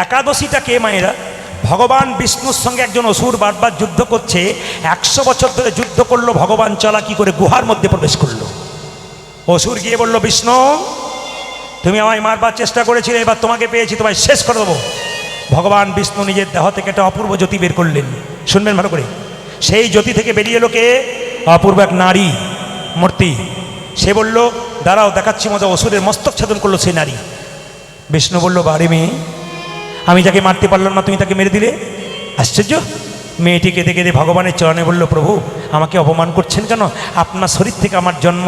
একাদশীটা কে মায়েরা? ভগবান বিষ্ণুর সঙ্গে একজন অসুর বারবার যুদ্ধ করছে, 100 বছর ধরে যুদ্ধ করলো, ভগবান চালাকি করে গুহার মধ্যে প্রবেশ করলো। অসুর গিয়ে বলল, বিষ্ণু তুমি আমায় মারবার চেষ্টা করেছিলে, এবার তোমাকে পেয়েছি, তোমায় শেষ করে দেবো। ভগবান বিষ্ণু নিজের দেহ থেকে একটা অপূর্ব জ্যোতি বের করলেন। শুনবেন ভালো করে, সেই জ্যোতি থেকে বেরিয়ে এলো কে? অপূর্ব এক নারী মূর্তি। সে বলল, দাঁড়াও দেখাচ্ছি মজা। অসুরের মস্তক ছেদন করলো সেই নারী। বিষ্ণু বলল, বারে মেয়ে, আমি যাকে মারতে পারলাম না তুমি তাকে মেরে দিলে, আশ্চর্য। মেয়েটি কেঁদে কেঁদে ভগবানের চরণে বলল, প্রভু আমাকে অপমান করছেন কেন? আপনার শরীর থেকে আমার জন্ম,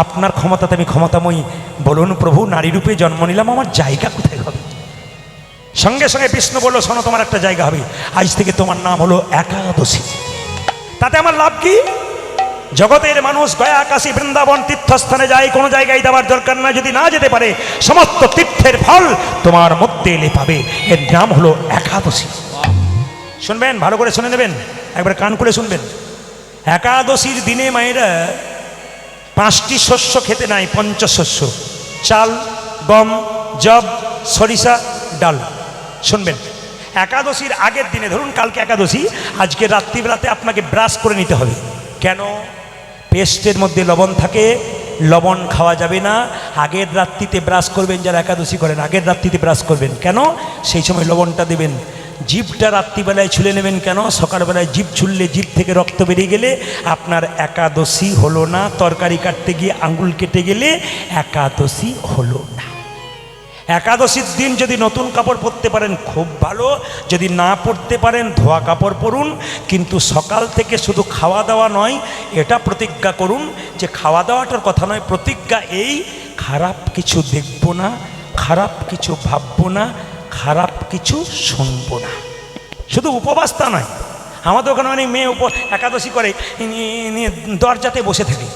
আপনার ক্ষমতাতে আমি ক্ষমতাময়ী। বলুন প্রভু, নারী রূপে জন্ম নিলাম, আমার জায়গা কোথায় হবে? সঙ্গে সঙ্গে বিষ্ণু বলল, শোনো, তোমার একটা জায়গা হবে, আজ থেকে তোমার নাম হলো একাদশী। তাতে আমার লাভ কি? জগতের মানুষ গয়া, কাশী, বৃন্দাবন তীর্থস্থানে যায়, কোনো জায়গায় যাওয়ার দরকার না। যদি না যেতে পারে, সমস্ত তীর্থের ফল তোমার মধ্যে এলে পাবে। এর নাম হলো একাদশী। শুনবেন, ভালো করে শুনে নেবেন, একবার কান করে শুনবেন। একাদশীর দিনে মায়েরা 5টি শস্য খেতে নাই, পঞ্চশস্য: চাল, গম, জব, সরিষা, ডাল। শুনবেন, একাদশীর আগের দিনে, ধরুন কালকে একাদশী, আজকে রাত্রিবেলাতে আপনাকে ব্রাশ করে নিতে হবে। কেন? পেস্টের মধ্যে লবণ থাকে, লবণ খাওয়া যাবে না। আগের রাত্রিতে ব্রাশ করবেন, যারা একাদশী করেন আগের রাত্রিতে ব্রাশ করবেন। কেন? সেই সময় লবণটা দেবেন। জিভটা রাত্রিবেলায় ছুলে নেবেন। কেন? সকালবেলায় জিভ ছুললে জিভ থেকে রক্ত বেরিয়ে গেলে আপনার একাদশী হলো না। তরকারি কাটতে গিয়ে আঙুল কেটে গেলে একাদশী হলো না। একাদশীর দিন যদি নতুন কাপড় পরতে পারেন খুব ভালো, যদি না পরতে পারেন ধোয়া কাপড় পরুন। কিন্তু সকাল থেকে শুধু খাওয়া দাওয়া নয়, এটা প্রতিজ্ঞা করুন যে খাওয়া দাওয়াটার কথা নয়, প্রতিজ্ঞা এই, খারাপ কিছু দেখব না, খারাপ কিছু ভাববো না, খারাপ কিছু শুনবো না। শুধু উপবাসটা নয়, আমাদের ওখানে অনেক মেয়ে একাদশী করে দরজাতে বসে থাকে।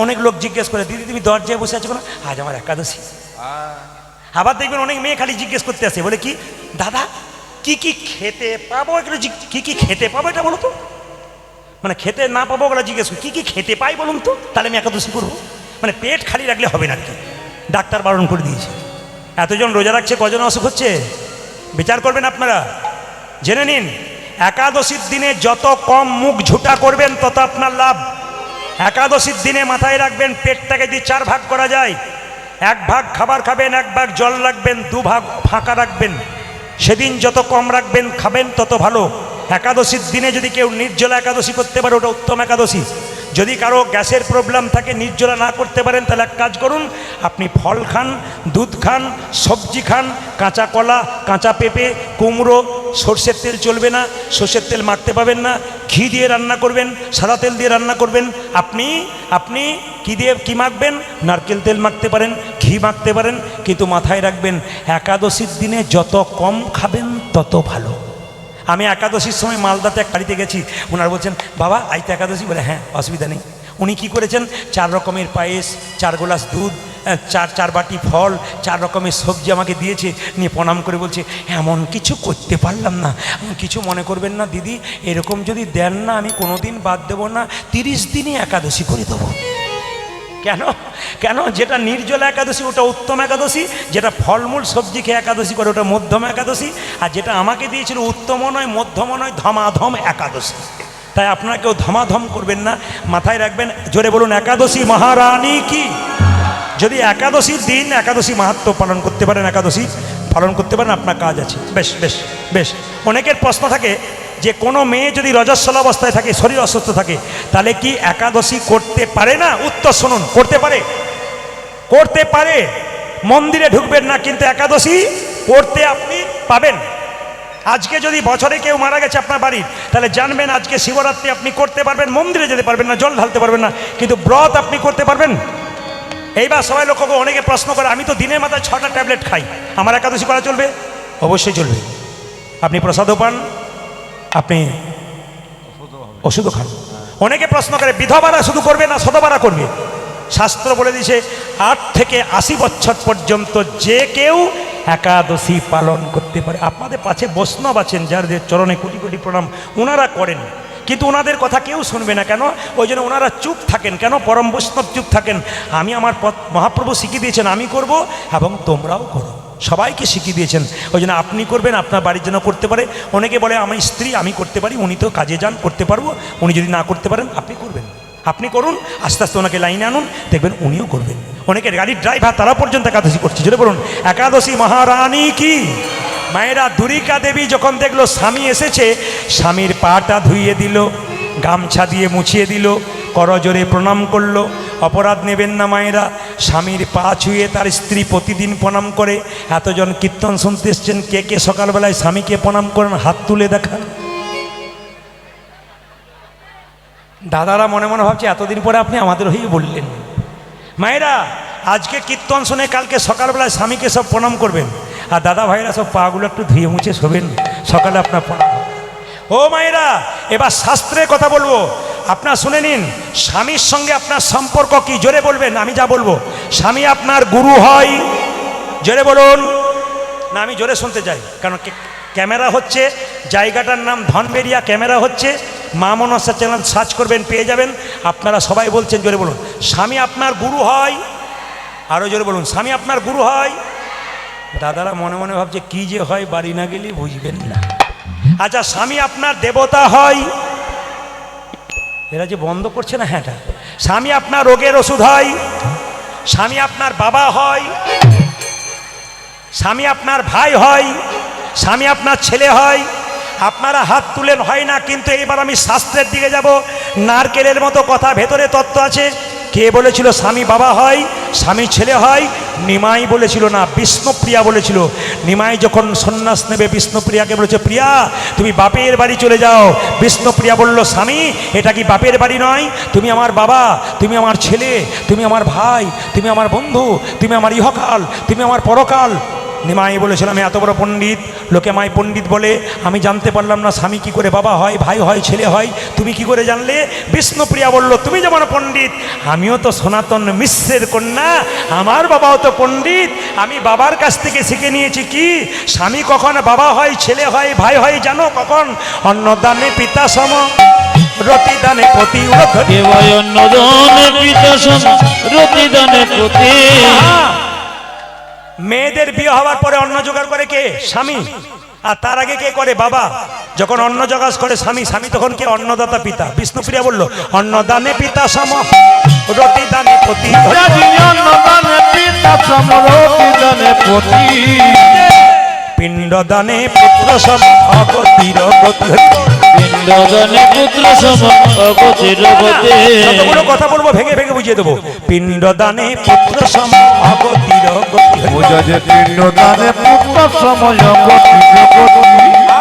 অনেক লোক জিজ্ঞেস করে, দিদি তুমি দরজায় বসে আছো কেন? আজ আমার একাদশী। আবার দেখবেন অনেক মেয়ে খালি জিজ্ঞেস করতে আসে, বলে কি দাদা কি কি খেতে পাবো? এগুলো কি কি খেতে পাবো এটা বলো তো। মানে খেতে না পাবো ওগুলো জিজ্ঞেস করি, কি কি খেতে পাই বলুন তো, তাহলে আমি একাদশী করবো। মানে পেট খালি রাখলে হবে না আর কি, ডাক্তার বারণ করে দিয়েছে। এতজন রোজা রাখছে, কজন অসুখ হচ্ছে বিচার করবেন আপনারা, জেনে নিন। একাদশীর দিনে যত কম মুখ ঝুটা করবেন তত আপনার লাভ। একাদশীর দিনে মাথায় রাখবেন, পেটটাকে যদি 4 ভাগ করা যায়, 1 ভাগ খাবার খাবেন, 1 ভাগ জল রাখবেন, 2 ভাগ ফাঁকা রাখবেন। সেদিন যত কম রাখবেন খাবেন তত ভালো। একাদশীর দিনে যদি কেউ নির্জলা একাদশী করতে পারে, ওটা উত্তম একাদশী। যদি কারো গ্যাসের প্রবলেম থাকে, নির্জলা না করতে পারেন, তাহলে এক কাজ করুন, আপনি ফল খান, দুধ খান, সবজি খান, কাঁচা কলা, কাঁচা পেঁপে, কুমড়ো। সর্ষের তেল চলবে না, সর্ষের তেল মাখতে পাবেন না। ঘি দিয়ে রান্না করবেন, সাদা তেল দিয়ে রান্না করবেন। আপনি কি দিয়ে কি মাখবেন? নারকেল তেল মাখতে পারেন, ঘি মাখতে পারেন। কিন্তু মাথায় রাখবেন, একাদশীর দিনে যত কম খাবেন তত ভালো। আমি একাদশীর সময় মালদাতে এক বাড়িতে গেছি, ওনারা বলছেন, বাবা আজ তো একাদশী। বলে হ্যাঁ, অসুবিধা নেই। উনি কি করেছেন, 4 রকমের পায়েস, 4 গ্লাস দুধ, 4 বাটি ফল, 4 রকমের সবজি আমাকে দিয়েছে। নিয়ে প্রণাম করে বলছে, এমন কিছু করতে পারলাম না, কিছু মনে করবেন না দিদি, এরকম যদি দেন না আমি কোনো দিন বাদ দেবো না, 30 দিনই একাদশী করে দেবো। কেন? কেন? যেটা নির্জলা একাদশী ওটা উত্তম একাদশী, যেটা ফলমূল সবজি খেয়ে একাদশী করে ওটা মধ্যম একাদশী, আর যেটা আমাকে দিয়েছিল উত্তমও নয়, মধ্যমও নয়, ধমাধম একাদশী। তাই আপনারা কেউ ধমাধম করবেন না, মাথায় রাখবেন। জোরে বলুন, একাদশী মহারানী কি। যদি একাদশীর দিন একাদশী মাহাত্ম্য পালন করতে পারেন, একাদশী পালন করতে পারেন, আপনার কাজ আছে। বেশ বেশ বেশ। অনেকের প্রশ্ন থাকে যে কোনো মেয়ে যদি রজস্বলা অবস্থায় থাকে, শরীর অসুস্থ থাকে, তাহলে কি একাদশী করতে পারে না? উত্তর শুনুন, করতে পারে, করতে পারে। মন্দিরে ঢুকবেন না, কিন্তু একাদশী করতে আপনি পাবেন। আজকে যদি বছরে কেউ মারা গেছে আপনার বাড়ির, তাহলে জানবেন আজকে শিবরাত্রি আপনি করতে পারবেন। মন্দিরে যেতে পারবেন না, জল ঢালতে পারবেন না, কিন্তু ব্রত আপনি করতে পারবেন। এইবার সবাই লক্ষ্য করে, অনেকে প্রশ্ন করে, আমি তো দিনের মাথায় 6টা ট্যাবলেট খাই, আমার একাদশী করা চলবে? অবশ্যই চলবে। আপনি প্রসাদও পান, আপনি ওষুধও খান। অনেকে প্রশ্ন করে, বিধবারা শুধু করবে না সধবারা করবে? শাস্ত্র বলে দিয়েছে 8 থেকে 80 বছর পর্যন্ত যে কেউ একাদশী পালন করতে পারে। আপনাদের পাশে বৈষ্ণব আছেন, যাদের চরণে কোটি কোটি প্রণাম, ওনারা করেন, কিন্তু ওনাদের কথা কেউ শুনবে না। কেন? ওই জন্য ওনারা চুপ থাকেন। কেন? পরম বৈষ্ণব চুপ থাকেন। আমি আমার পথ মহাপ্রভু শিখিয়ে দিয়েছেন, আমি করব এবং তোমরাও করো। সবাইকে শিখিয়ে দিয়েছেন। ওই জন্য আপনি করবেন, আপনার বাড়ির জন্য করতে পারে। অনেকে বলে আমি স্ত্রী, আমি করতে পারি, উনি তো কাজে যান, করতে পারবো। উনি যদি না করতে পারেন আপনি করবেন, আপনি করুন, আস্তে আস্তে ওনাকে লাইনে আনুন, দেখবেন উনিও করবেন। অনেকের গাড়ির ড্রাইভার তারা পর্যন্ত একাদশী করছে, যদি বলুন একাদশী মহারানী কি। মায়েরা, দুরিকা দেবী যখন দেখলো স্বামী এসেছে, স্বামীর পাটা ধুইয়ে দিল, গামছা দিয়ে মুছিয়ে দিল, করজোরে প্রণাম করলো। অপরাধ নেবেন না মায়েরা, স্বামীর পা ছুঁয়ে তার স্ত্রী প্রতিদিন প্রণাম করে। এতজন কীর্তন শুনতে এসছেন, কে কে সকালবেলায় স্বামীকে প্রণাম করেন, হাত তুলে দেখান। দাদারা মনে মনে ভাবছে এতদিন পরে আপনি আমাদের হয়েই বললেন। মায়েরা, আজকে কীর্তন শুনে কালকে সকালবেলায় স্বামীকে সব প্রণাম করবেন, আর দাদা ভাইরা সব পাগুলো একটু ধুয়ে মুছে শোবেন, সকালে আপনার প্রণাম। ও মায়েরা, এবার শাস্ত্রের কথা বলবো, আপনার শুনে নিন। স্বামীর সঙ্গে আপনার সম্পর্ক কি, জোরে বলবেন, আমি যা বলবো। স্বামী আপনার গুরু হয়, জোরে বলুন না, আমি জোরে শুনতে চাই, কারণ ক্যামেরা হচ্ছে, জায়গাটার নাম ধনবেরিয়া, ক্যামেরা হচ্ছে, মা মনসা চ্যানেল সার্চ করবেন, পেয়ে যাবেন। আপনারা সবাই বলছেন, জোরে বলুন। স্বামী আপনার গুরু হয়, আরও জোরে বলুন, স্বামী আপনার গুরু হয়। দাদারা মনে মনে ভাবছে কি যে হয়, বাড়ি না গেলে বুঝবেন না। আচ্ছা, স্বামী আপনার দেবতা হয়, এরা যে বন্ধ করছে না, হ্যাঁ। স্বামী আপনার রোগের ওষুধ হয়, স্বামী আপনার বাবা হয়, স্বামী আপনার ভাই হয়, স্বামী আপনার ছেলে হয়। আপনারা হাত তুলেন, হয় না, কিন্তু এইবার আমি শাস্ত্রের দিকে যাব। নারকেলের মতো কথা, ভেতরে তত্ত্ব আছে। কে বলেছিল স্বামী বাবা হয়, স্বামী ছেলে হয়? নিমাই বলেছিল না, বিষ্ণুপ্রিয়া বলেছিল। নিমাই যখন সন্ন্যাস নেবে, বিষ্ণুপ্রিয়াকে বলেছে, প্রিয়া তুমি বাপের বাড়ি চলে যাও। বিষ্ণুপ্রিয়া বলল, স্বামী এটা কি বাপের বাড়ি নয়? তুমি আমার বাবা, তুমি আমার ছেলে, তুমি আমার ভাই, তুমি আমার বন্ধু, তুমি আমার ইহকাল, তুমি আমার পরকাল। নিমাই বলেছিল, আমি এত বড় পণ্ডিত, লোকে মাই পণ্ডিত বলে, আমি জানতে পারলাম না স্বামী কি করে বাবা হয়, ভাই হয়, ছেলে হয়, তুমি কি করে জানলে? বিষ্ণুপ্রিয়া বলল, তুমি যেমন পণ্ডিত, আমিও তো সনাতন মিশ্রের কন্যা, আমার বাবাও তো পণ্ডিত। আমি বাবার কাছ থেকে শিখে নিয়েছি কি স্বামী কখন বাবা হয়, ছেলে হয়, ভাই হয়, জানো কখন? অন্নদানে পিতা সম, রতিদানে পতি, অন্নদানে পিতা সম, রতিদানে পতি। মেয়েদের বিয়ে হওয়ার পরে অন্ন জোগাড় করে কে? স্বামী। আর তার আগে কে করে? বাবা। যখন অন্ন জোগাড় করে স্বামী, স্বামী তখন কে? অন্নদাতা পিতা। বিষ্ণুপ্রিয়া বলল, অন্নদানে পিতা সম, রতিদানে পতি। অন্নদানে পিতা সম, রতিদানে পতি। পিণ্ডদানে পুত্র সম, অগতির গতি। পিণ্ডদানে পুত্র সম, অগতির গতি। যতগুলো কথা বলবো ভেঙে ভেঙে বুঝিয়ে দেবো। পিণ্ডদানে পুত্র সম, অগতির গতি। পিণ্ডদানে পুত্র সম, অগতির গতি।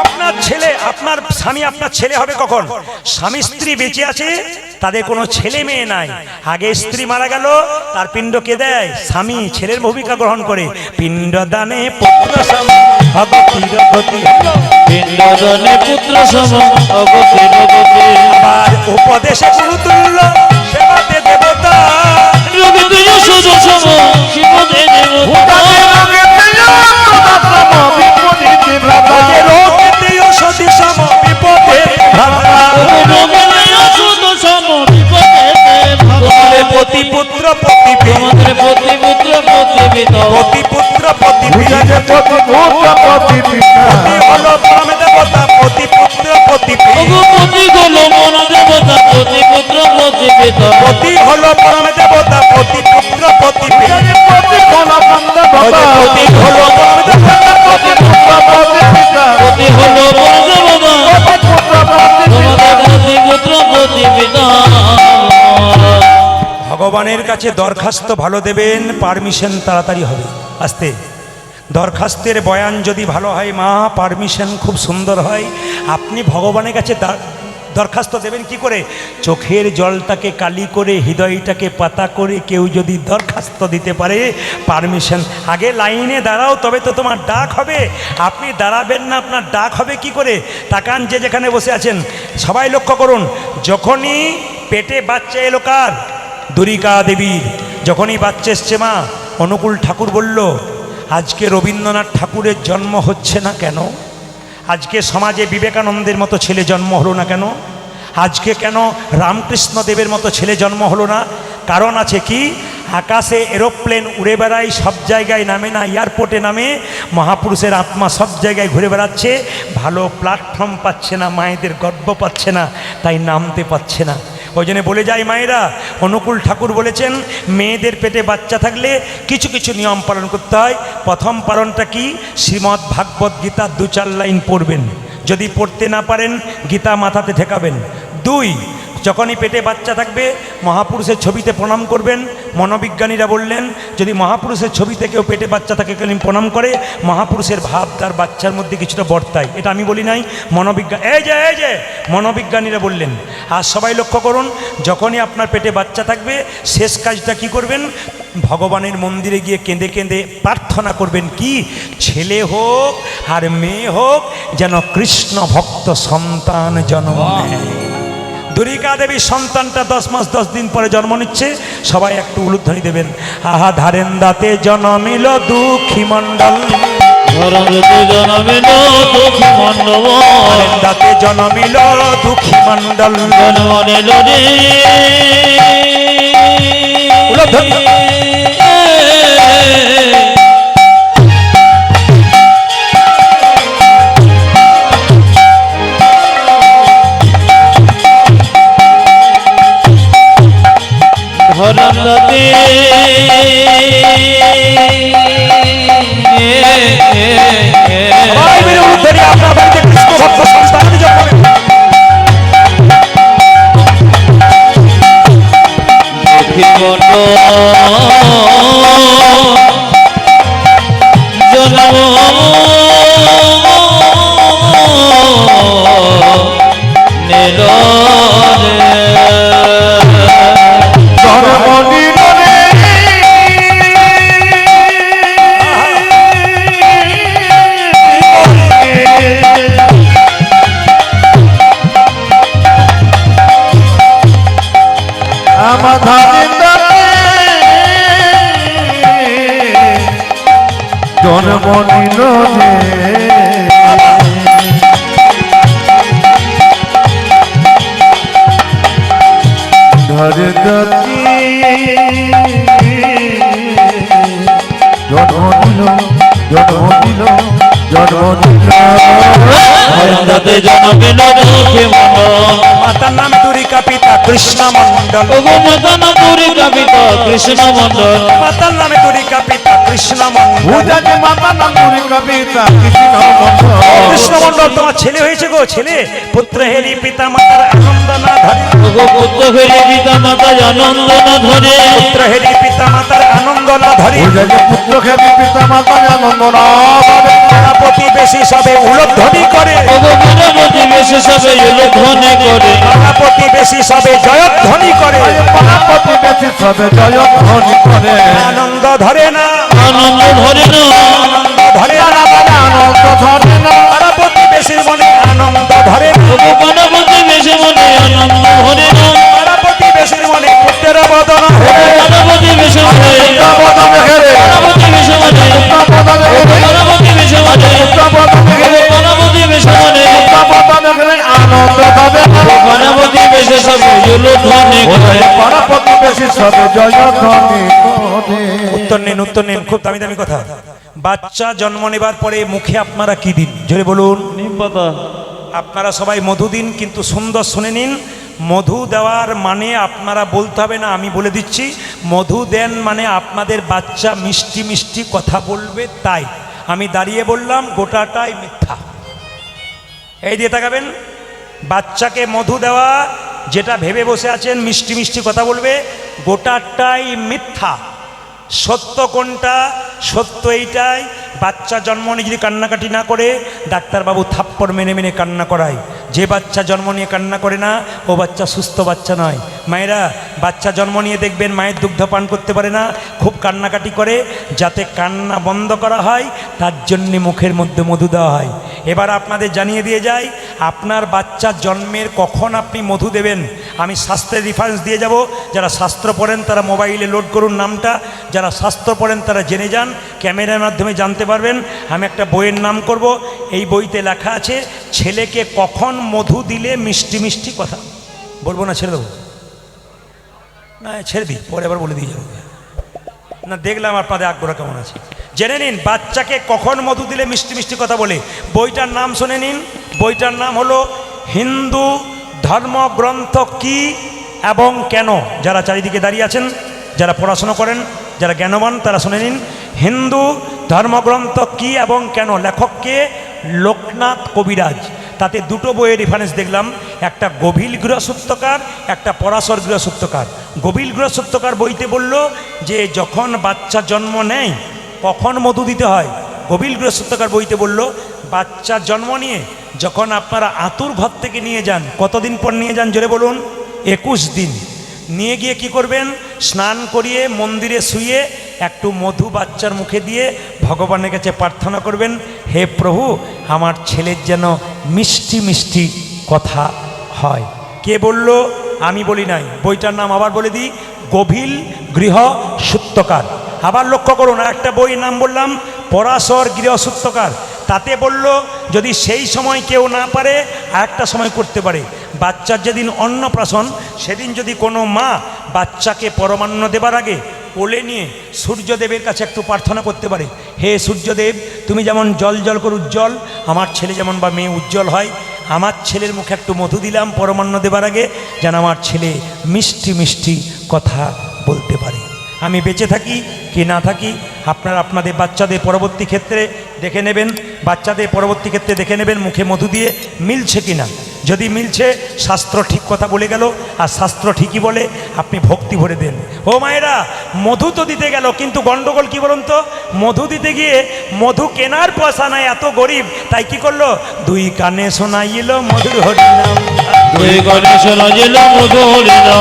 আপনার ছেলে, আপনার স্বামী আপনার ছেলে হবে কখন? স্বামী স্ত্রী বেঁচে আছে, তাদের কোনো ছেলে মেয়ে নাই, আগে স্ত্রী মারা গেল, তার পিণ্ড কে দেয়? স্বামী। ছেলের ভূমিকা গ্রহণ করে। পিণ্ডদানে পুত্র সম, অগতির গতি। পিণ্ডদানে পুত্র সম, অগতির গতি। আবার উপদেশে গুরুতুল্য, সেবাতে দেবতা। রবিতে যশোদ সম, শিবতে দেবতা। ওই যে রোগেতে যশোদ সম, বিপদে ভ্রাতা। তোমাদের পতি পুত্র পতি পিতা, পতি পুত্র পতি পিতা, পতি পুত্র পতি পিতা। পতি হলো পরম দেবতা, পতি পুত্র পতি পিতা। পতি হলো মন দেবতা, পতি পুত্র পতি পিতা। পতি হলো পরম দেবতা, পতি পুত্র পতি পিতা। পতি হলো পরম দেবতা, পতি হলো মন দেবতা, পতি পুত্র পতি পিতা। ভগবানের কাছে দরখাস্ত ভালো দেবেন, পারমিশন তাড়াতাড়ি হবে। আস্তে দরখাস্তের বয়ান যদি ভালো হয় মা, পারমিশন খুব সুন্দর হয়। আপনি ভগবানের কাছে দরখাস্ত দেবেন কি করে? চোখের জলটাকে কালি করে, হৃদয়টাকে পাতা করে কেউ যদি দরখাস্ত দিতে পারে, পারমিশন। আগে লাইনে দাঁড়াও, তবে তো তোমার ডাক হবে। আপনি দাঁড়াবেন না, আপনার ডাক হবে কি করে? তাকান যে যেখানে বসে আছেন, সবাই লক্ষ্য করুন। যখনই পেটে বাচ্চা এলো কার? দুরিকা দেবীর। যখনই বাচ্চা এসছে মা, অনুকূল ঠাকুর বলল, আজকে রবীন্দ্রনাথ ঠাকুরের জন্ম হচ্ছে না কেন? আজকে সমাজে বিবেকানন্দের মতো ছেলে জন্ম হলো না কেন? আজকে কেন রামকৃষ্ণ দেবের মতো ছেলে জন্ম হলো না? কারণ আছে কি? আকাশে এরোপ্লেন উড়ে বেড়ায়, সব জায়গায় নামে না, এয়ারপোর্টে নামে। মহাপুরুষের আত্মা সব জায়গায় ঘুরে বেড়াচ্ছে, ভালো প্ল্যাটফর্ম পাচ্ছে না, মায়েদের গর্ব পাচ্ছে না, তাই নামতে পাচ্ছে না। ওই জন্য বলে যায় মায়েরা, অনুকূল ঠাকুর বলেছেন মেয়েদের পেটে বাচ্চা থাকলে কিছু কিছু নিয়ম পালন করতে হয়। প্রথম পালনটা কি? শ্রীমদ্ ভাগবত গীতা 2-4 লাইন পড়বেন, যদি পড়তে না পারেন গীতা মাথাতে ঠেকাবেন। 2, যখনই পেটে বাচ্চা থাকবে মহাপুরুষের ছবিতে প্রণাম করবেন। মনোবিজ্ঞানীরা বললেন যদি মহাপুরুষের ছবিতে কেউ পেটে বাচ্চা থাকে কেউ প্রণাম করে, মহাপুরুষের ভাব তার বাচ্চার মধ্যে কিছুটা বর্তায়। এটা আমি বলি নাই, এই যে মনোবিজ্ঞানীরা বললেন। আর সবাই লক্ষ্য করুন, যখনই আপনার পেটে বাচ্চা থাকবে শেষ কাজটা কি করবেন? ভগবানের মন্দিরে গিয়ে কেঁদে কেঁদে প্রার্থনা করবেন কি? ছেলে হোক আর মেয়ে হোক যেন কৃষ্ণ ভক্ত সন্তান জন্ম নেয়। দুর্গা দেবীর সন্তানটা 10 মাস 10 দিন পরে জন্ম নিচ্ছে, সবাই একটু উলুধ্বনি দেবেন। আহা ধারেন দাতে জন্মিল দুঃখী মণ্ডল, জনমিল দুঃখী মণ্ডল, ধারেন দাতে জন্মিল দুঃখী মণ্ডল। জন্মনিল রে উলুধ্বনি। ধরন্দাতে সবাই মিলে উলুধ্বনি, আপনার বাড়িতে কৃষ্ণ ভক্ত সন্তান জন্মাবে। দুঃখী মণ্ডল জন্ম নিল জন্ম নিল রে ধরে দতি জন্ম নিল জন্ম নিল জন্ম নিল ধরন্দাতে জন্মিল দুঃখী মণ্ডল। মাতার নাম দুরিকা, পিতা কৃষ্ণ মণ্ডল। ওগো মাতা নাম দুর্গা পিতা কৃষ্ণ মণ্ডল। মাতার নামে দুরিকা, পিতা কৃষ্ণ মণ্ডল। পূজাকে মাতা নাম পুরী কবিতা কৃষ্ণ মন্ডল কৃষ্ণ মণ্ডল তোমার ছেলে হয়েছে গো, ছেলে। পুত্র হেরি পিতা মাতার আনন্দ না ধরে, ওগো পুত্র ফেরে পিতা মাতা আনন্দ না ধরে, পুত্র হেরি পিতা মাতার আনন্দ না ধরে। পূজাকে পুত্র খেবি পিতা মাতা আনন্দ না পাড়া প্রতিবেশী সবে উলধ্বনি করে, ওগো প্রজাপতি বেশে সবে এলো ধ্বনি করে, পাড়া প্রতিবেশী সবে জয়ধ্বনি করে। পারাপতি বেশি সবে জয় ধ্বনি করে আনন্দ ধরে না, আনন্দ ধরে না, আনন্দ ধরে না, আনন্দ ধরে না পাড়া প্রতিবেশীর মনে আনন্দ ধরে না, ওগো প্রজাপতি বেশে মনে আনন্দ ধরে না, পাড়া প্রতিবেশীর মনে পুত্রের বদন প্রজাপতি বেশে মনে, প্রজাপতি বেশে মনে, প্রজাপতি বেশে মনে, প্রজাপতি বেশে মনে, আনন্দ ধরে প্রজাপতি বেশে সবে এলো ধ্বনি করে। পারাপতি বেশি সবে জয় ধ্বনি করে উত্তর নিন, খুব দামি দামি কথা। বাচ্চা জন্ম নেবার পরে মুখে আপনারা কি দিন? জোরে বলুন। নিম পাতা। আপনারা সবাই মধু দিন, কিন্তু সুন্দর শুনে নিন। মধু দেওয়ার মানে আপনারা বলতে হবে না, আমি বলে দিচ্ছি। মধু দেন মানে আপনাদের বাচ্চা মিষ্টি মিষ্টি কথা বলবে, তাই আমি দাঁড়িয়ে বললাম গোটাটাই মিথ্যা। এই দিয়ে তাকাবেন, বাচ্চাকে মধু দেওয়া যেটা ভেবে বসে আছেন মিষ্টি মিষ্টি কথা বলবে, গোটাটাই মিথ্যা। সত্য কোনটা? সত্য এইটাই, বাচ্চা জন্ম নিয়ে যদি কান্নাকাটি না করে ডাক্তারবাবু থাপ্পড় মেনে মেনে কান্না করায়। যে বাচ্চা জন্ম নিয়ে কান্না করে না ও বাচ্চা সুস্থ বাচ্চা নয়। মায়েরা বাচ্চা জন্ম নিয়ে দেখবেন মায়ের দুগ্ধ পান করতে পারে না, খুব কান্নাকাটি করে, যাতে কান্না বন্ধ করা হয় তার জন্যে মুখের মধ্যে মধু দেওয়া হয়। এবার আপনাদের জানিয়ে দিয়ে যাই, আপনার বাচ্চা জন্মের কখন আপনি মধু দেবেন আমি শাস্ত্রের রেফারেন্স দিয়ে যাব। যারা শাস্ত্র পড়েন তারা মোবাইলে লোড করুন নামটা, যারা শাস্ত্র পড়েন তারা জেনে যান, ক্যামেরার মাধ্যমে জানতে পারবেন। আমি একটা বইয়ের নাম করব, এই বইতে লেখা আছে ছেলেকে কখন মধু দিলে মিষ্টি মিষ্টি কথা বলবো। না ছেড়ে দেবো? না ছেড়ে দিই, পরে আবার বলে দিয়ে যাবো। না দেখলাম আপনাদের আগ্রহ কেমন আছে। জেনে নিন বাচ্চাকে কখন মধু দিলে মিষ্টি মিষ্টি কথা বলে। বইটার নাম শুনে নিন, বইটার নাম হলো হিন্দু ধর্মগ্রন্থ কি এবং কেন। যারা চারিদিকে দাঁড়িয়ে আছেন, যারা পড়াশোনা করেন, যারা জ্ঞানবান, তারা শুনে নিন। হিন্দু ধর্মগ্রন্থ কি এবং কেন, লেখককে লোকনাথ কবিরাজ। তাতে দুটো বইয়ের রেফারেন্স দেখলাম, একটা গভীর গৃহসূত্রকার, একটা পরাশর গৃহসূত্রকার। গভীর গৃহসূত্রকার বইতে বলল যে যখন বাচ্চা জন্ম নেয় কখন মধু দিতে হয়। গভীর গৃহসূত্রকার বইতে বলল বাচ্চা জন্ম নিয়ে যখন আপনারা আতুর ঘর থেকে নিয়ে যান, কতদিন পর নিয়ে যান জোরে বলুন? 21 দিন। নিয়ে গিয়ে কি করবেন? স্নান করিয়ে মন্দিরে শুয়ে একটু মধু বাচ্চার মুখে দিয়ে ভগবানের কাছে প্রার্থনা করবেন, হে প্রভু আমার ছেলের যেন মিষ্টি মিষ্টি কথা হয়। কে বলল? আমি বলি নাই। বইটার নাম আবার বলে দিই, গভীর গৃহসূত্রকার। আবার লক্ষ্য করুন, আর একটা বইয়ের নাম বললাম পরাশর গৃহসূত্রকার। তাতে বলল যদি সেই সময় কেউ না পারে আর একটা সময় করতে পারে। বাচ্চার যেদিন অন্নপ্রাশন সেদিন যদি কোনো মা বাচ্চাকে পরমান্ন দেবার আগে কোলে নিয়ে সূর্যদেবের কাছে একটু প্রার্থনা করতে পারে, হে সূর্যদেব তুমি যেমন জল জল করে উজ্জ্বল, আমার ছেলে যেমন বা মেয়ে উজ্জ্বল হয়, আমার ছেলের মুখে একটু মধু দিলাম পরমান্ন দেবার আগে, যেন আমার ছেলে মিষ্টি মিষ্টি কথা বলতে পারে। আমি বেঁচে থাকি কি না থাকি আপনারা আপনাদের বাচ্চাদের পরবর্তী ক্ষেত্রে দেখে নেবেন, বাচ্চাদের পরবর্তী ক্ষেত্রে দেখে নেবেন মুখে মধু দিয়ে মিলছে কি না। যদি মিলছে শাস্ত্র ঠিক কথা বলে গেল, আর শাস্ত্র ঠিকই বলে আপনি ভক্তি ভরে দেন। ও মায়েরা, মধু তো দিতে গেল, কিন্তু গন্ডগোল কি বলুন তো? মধু দিতে গিয়ে মধু কেনার পয়সা নাই, এত গরিব, তাই কি করলো? দুই কানে শোনাইল মধুর হরিনাম, দুই কানে শোনাইল মধুর হরিনাম,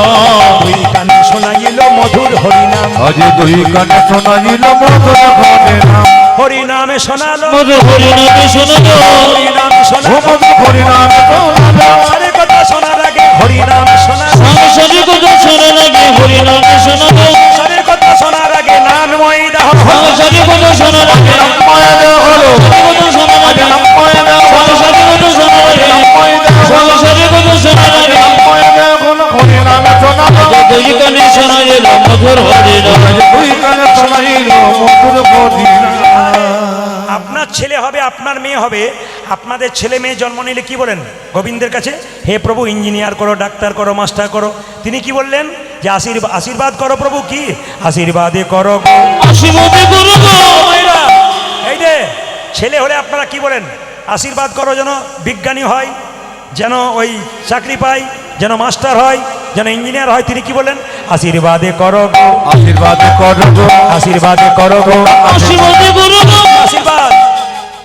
দুই কানে শোনাইল মধুর হরিনাম, আজ দুই কানে শোনাইল মধুর হরিনাম, হরিনামে শোনালো মধুর হরিনামে শোনালো, হরিনামে ও শোনালো, মধুর হরিনাম শোনালো, আরে কথা শোনার আগে হরিনামে শোনালো, সংসারের কথা শোনার আগে হরিনামে শোনালো, আরে কথা শোনার আগে নামময়ী দাহ, সংসারের কথা শোনার আগে নামময় দেহ হলো, কথা শোনার আগে নামময় দেহ হলো, সংসারের কথা শোনার আগে নামময় দেহ হলো, সংসারের কথা শোনার আগে নামময় দেহ হলো, হরিনাম শোনালো, দুই কানে শোনাইল মধুর হরিনাম। আজ দুই কানে শোনাইল মধুর হরিনাম। আপনার ছেলে হবে, আপনার মেয়ে হবে। আপনাদের ছেলে মেয়ে জন্ম নিলে কি বলেন গোবিন্দের কাছে? হে প্রভু ইঞ্জিনিয়ার করো, ডাক্তার করো, মাস্টার করো। তিনি কি বললেন? যে আশীর্বাদ করো প্রভু। কি আশীর্বাদে করো গো, আশীর্বাদে করো গো। মায়েরা, এই যে ছেলে হলে আপনারা কি বলেন? আশীর্বাদ করো যেন বিজ্ঞানী হয়, যেন ওই চাকরি পায়, যেন মাস্টার হয়, যেন ইঞ্জিনিয়ার হয়। তিনি কি বলেন? আশীর্বাদে করো গো, আশীর্বাদ করো গো, আশীর্বাদে করো গো, আশীর্বাদে করো গো। আশীর্বাদ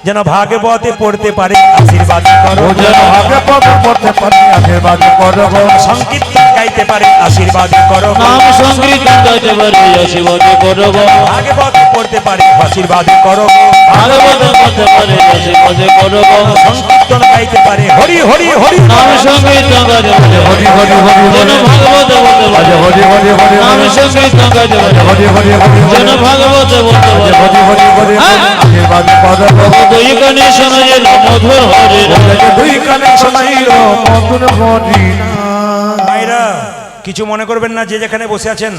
যেন ভাগবতে পড়তে পারে, আশীর্বাদ করো, ও যেন আগে পথে পড়তে পারি, আশীর্বাদ করো গো, সংকীর্তন গাইতে পারে, আশীর্বাদ করো, নাম সংকীর্তন গাইতে পারে, আশীর্বাদে করো গো। ভাগবতে পড়তে পারে, আশীর্বাদ করো, ভাগবত করতে পারে, আশীর্বাদে করো গো। সংকীর্তন গাইতে পারে, হরি হরি হরি, নাম সংকীর্তন গাইতে পারে, হরি হরি হরি যেন হরি, ভাগবত বলতে আজ পারে। হরি হরি হরি নাম হরি, সংকীর্তন গাইতে পারে, হরি হরি হরি যেন হরি, ভাগবত বলতে আজ পারে। হরি হরি হরি হরি, আশীর্বাদ করো গো, দুই কানে শোনাইল মধুর হরিনাম। আজ দুই কানে শোনাইল মধুর হরিনাম। মায়েরা কিছু মনে করবেন না, যে যেখানে বসে আছেন।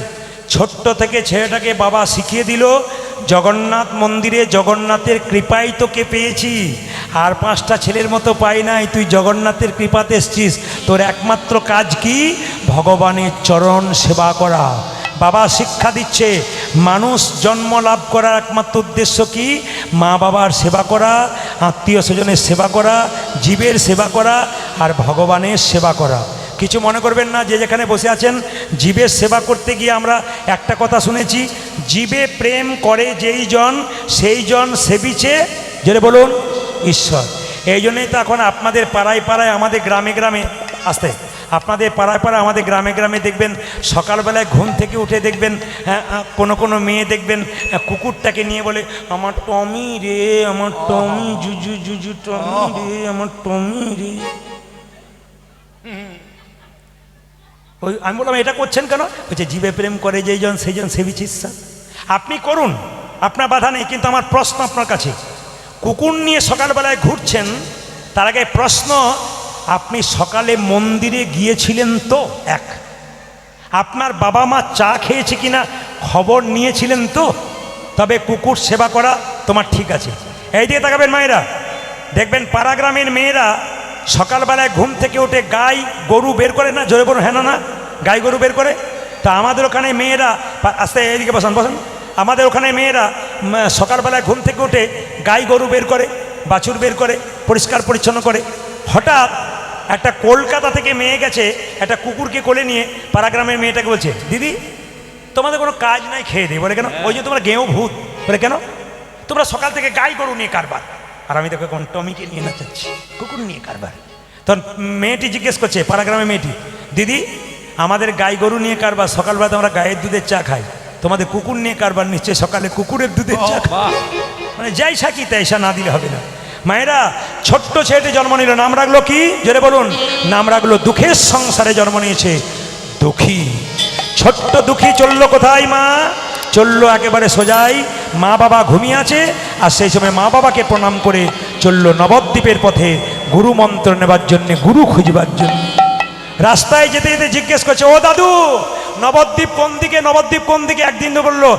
ছোট্ট থেকে ছেলেটাকে বাবা শিখিয়ে দিল জগন্নাথ মন্দিরে জগন্নাথের কৃপাই তোকে পেয়েছি, আর 5টা ছেলের মতো পাই নাই, তুই জগন্নাথের কৃপাতে এসছিস। তোর একমাত্র কাজ কি? ভগবানের চরণ সেবা করা। বাবা শিক্ষা দিচ্ছে মানুষ জন্ম লাভ করার একমাত্র উদ্দেশ্য কি? মা বাবার সেবা করা, আত্মীয় স্বজনের সেবা করা, জীবের সেবা করা, আর ভগবানের সেবা করা। কিছু মনে করবেন না, যে যেখানে বসে আছেন। জীবের সেবা করতে গিয়ে আমরা একটা কথা শুনেছি, জীবে প্রেম করে যেই জন সেই জন সেবিছে, যেটা বলুন ঈশ্বর। এই জন্যই তো এখন আপনাদের পাড়ায় পাড়ায়, আমাদের গ্রামে গ্রামে, আসতে আপনাদের পাড়ায় পাড়ায় আমাদের গ্রামে গ্রামে দেখবেন সকালবেলায় ঘুম থেকে উঠে দেখবেন কোনো কোনো মেয়ে দেখবেন কুকুরটাকে নিয়ে বলে, আমার টমি রে, আমার টমি, জুজু জুজু টমি রে, আমার টমি রে। ওই আমি বললাম এটা করছেন কেন? বলছে জীবে প্রেম করে যেই জন সেই জন সেবিছে ঈশ্বর। আপনি করুন, আপনার বাধা নেই, কিন্তু আমার প্রশ্ন আপনার কাছে, কুকুর নিয়ে সকালবেলায় ঘুরছেন, তার আগে প্রশ্ন, আপনি সকালে মন্দিরে গিয়েছিলেন তো? এক, আপনার বাবা মা চা খেয়েছে কিনা খবর নিয়েছিলেন তো? তবে কুকুর সেবা করা তোমার ঠিক আছে। এই দিকে তাকাবেন মায়েরা, দেখবেন পাড়া গ্রামের মেয়েরা সকালবেলায় ঘুম থেকে উঠে গাই গরু বের করে না, জোরে বলুন হ্যাঁ না? গাই গরু বের করে। তা আমাদের ওখানে মেয়েরা, আস্তে এইদিকে বসান বসান, আমাদের ওখানে মেয়েরা সকালবেলায় ঘুম থেকে উঠে গাই গরু বের করে, বাছুর বের করে, পরিষ্কার পরিচ্ছন্ন করে। হঠাৎ একটা কলকাতা থেকে মেয়ে গেছে, একটা কুকুরকে কোলে নিয়ে পাড়া গ্রামের মেয়েটাকে বলছে, দিদি তোমাদের কোনো কাজ নাই, খেয়ে দিই। বলে কেন? ওই যে তোমরা গেঁয়ো ভূত। বলে কেন? তোমরা সকাল থেকে গাই গরু নিয়ে কারবার। আর আমি তোকে কোন টমিকে নিয়ে নাচাচ্ছি, কুকুর নিয়ে কারবার। তখন মেয়েটি জিজ্ঞেস করছে, পাড়া গ্রামের মেয়েটি, দিদি আমাদের গাই গরু নিয়ে কারবার, সকালবেলা আমরা গায়ের দুধের চা খাই, তোমাদের কুকুর নিয়ে কারবার, নিশ্চয়ই সকালে কুকুরের দুধের চা খাই। মানে যাই সাকি তাইসা না দিলে হবে না। মায়েরা, ছোট্ট ছেলেটি জন্ম নিল, নাম রাখলো কি? জোরে বলুন। নাম রাখলো দুঃখের সংসারে জন্ম নিয়েছে দুঃখী। ছোট্ট দুঃখী চললো কোথায়? মা চললো একেবারে সোজাই, মা বাবা ঘুমিয়ে আছে, আর সেই সময় মা বাবাকে প্রণাম করে চললো নবদ্বীপের পথে গুরু মন্ত্র নেবার জন্যে, গুরু খুঁজবার জন্য। রাস্তায় যেতে যেতে জিজ্ঞেস করছে, ও দাদু নবদ্বীপ কোন দিকে? নবদ্বীপ কোন দিকে? একদিন তো বললো,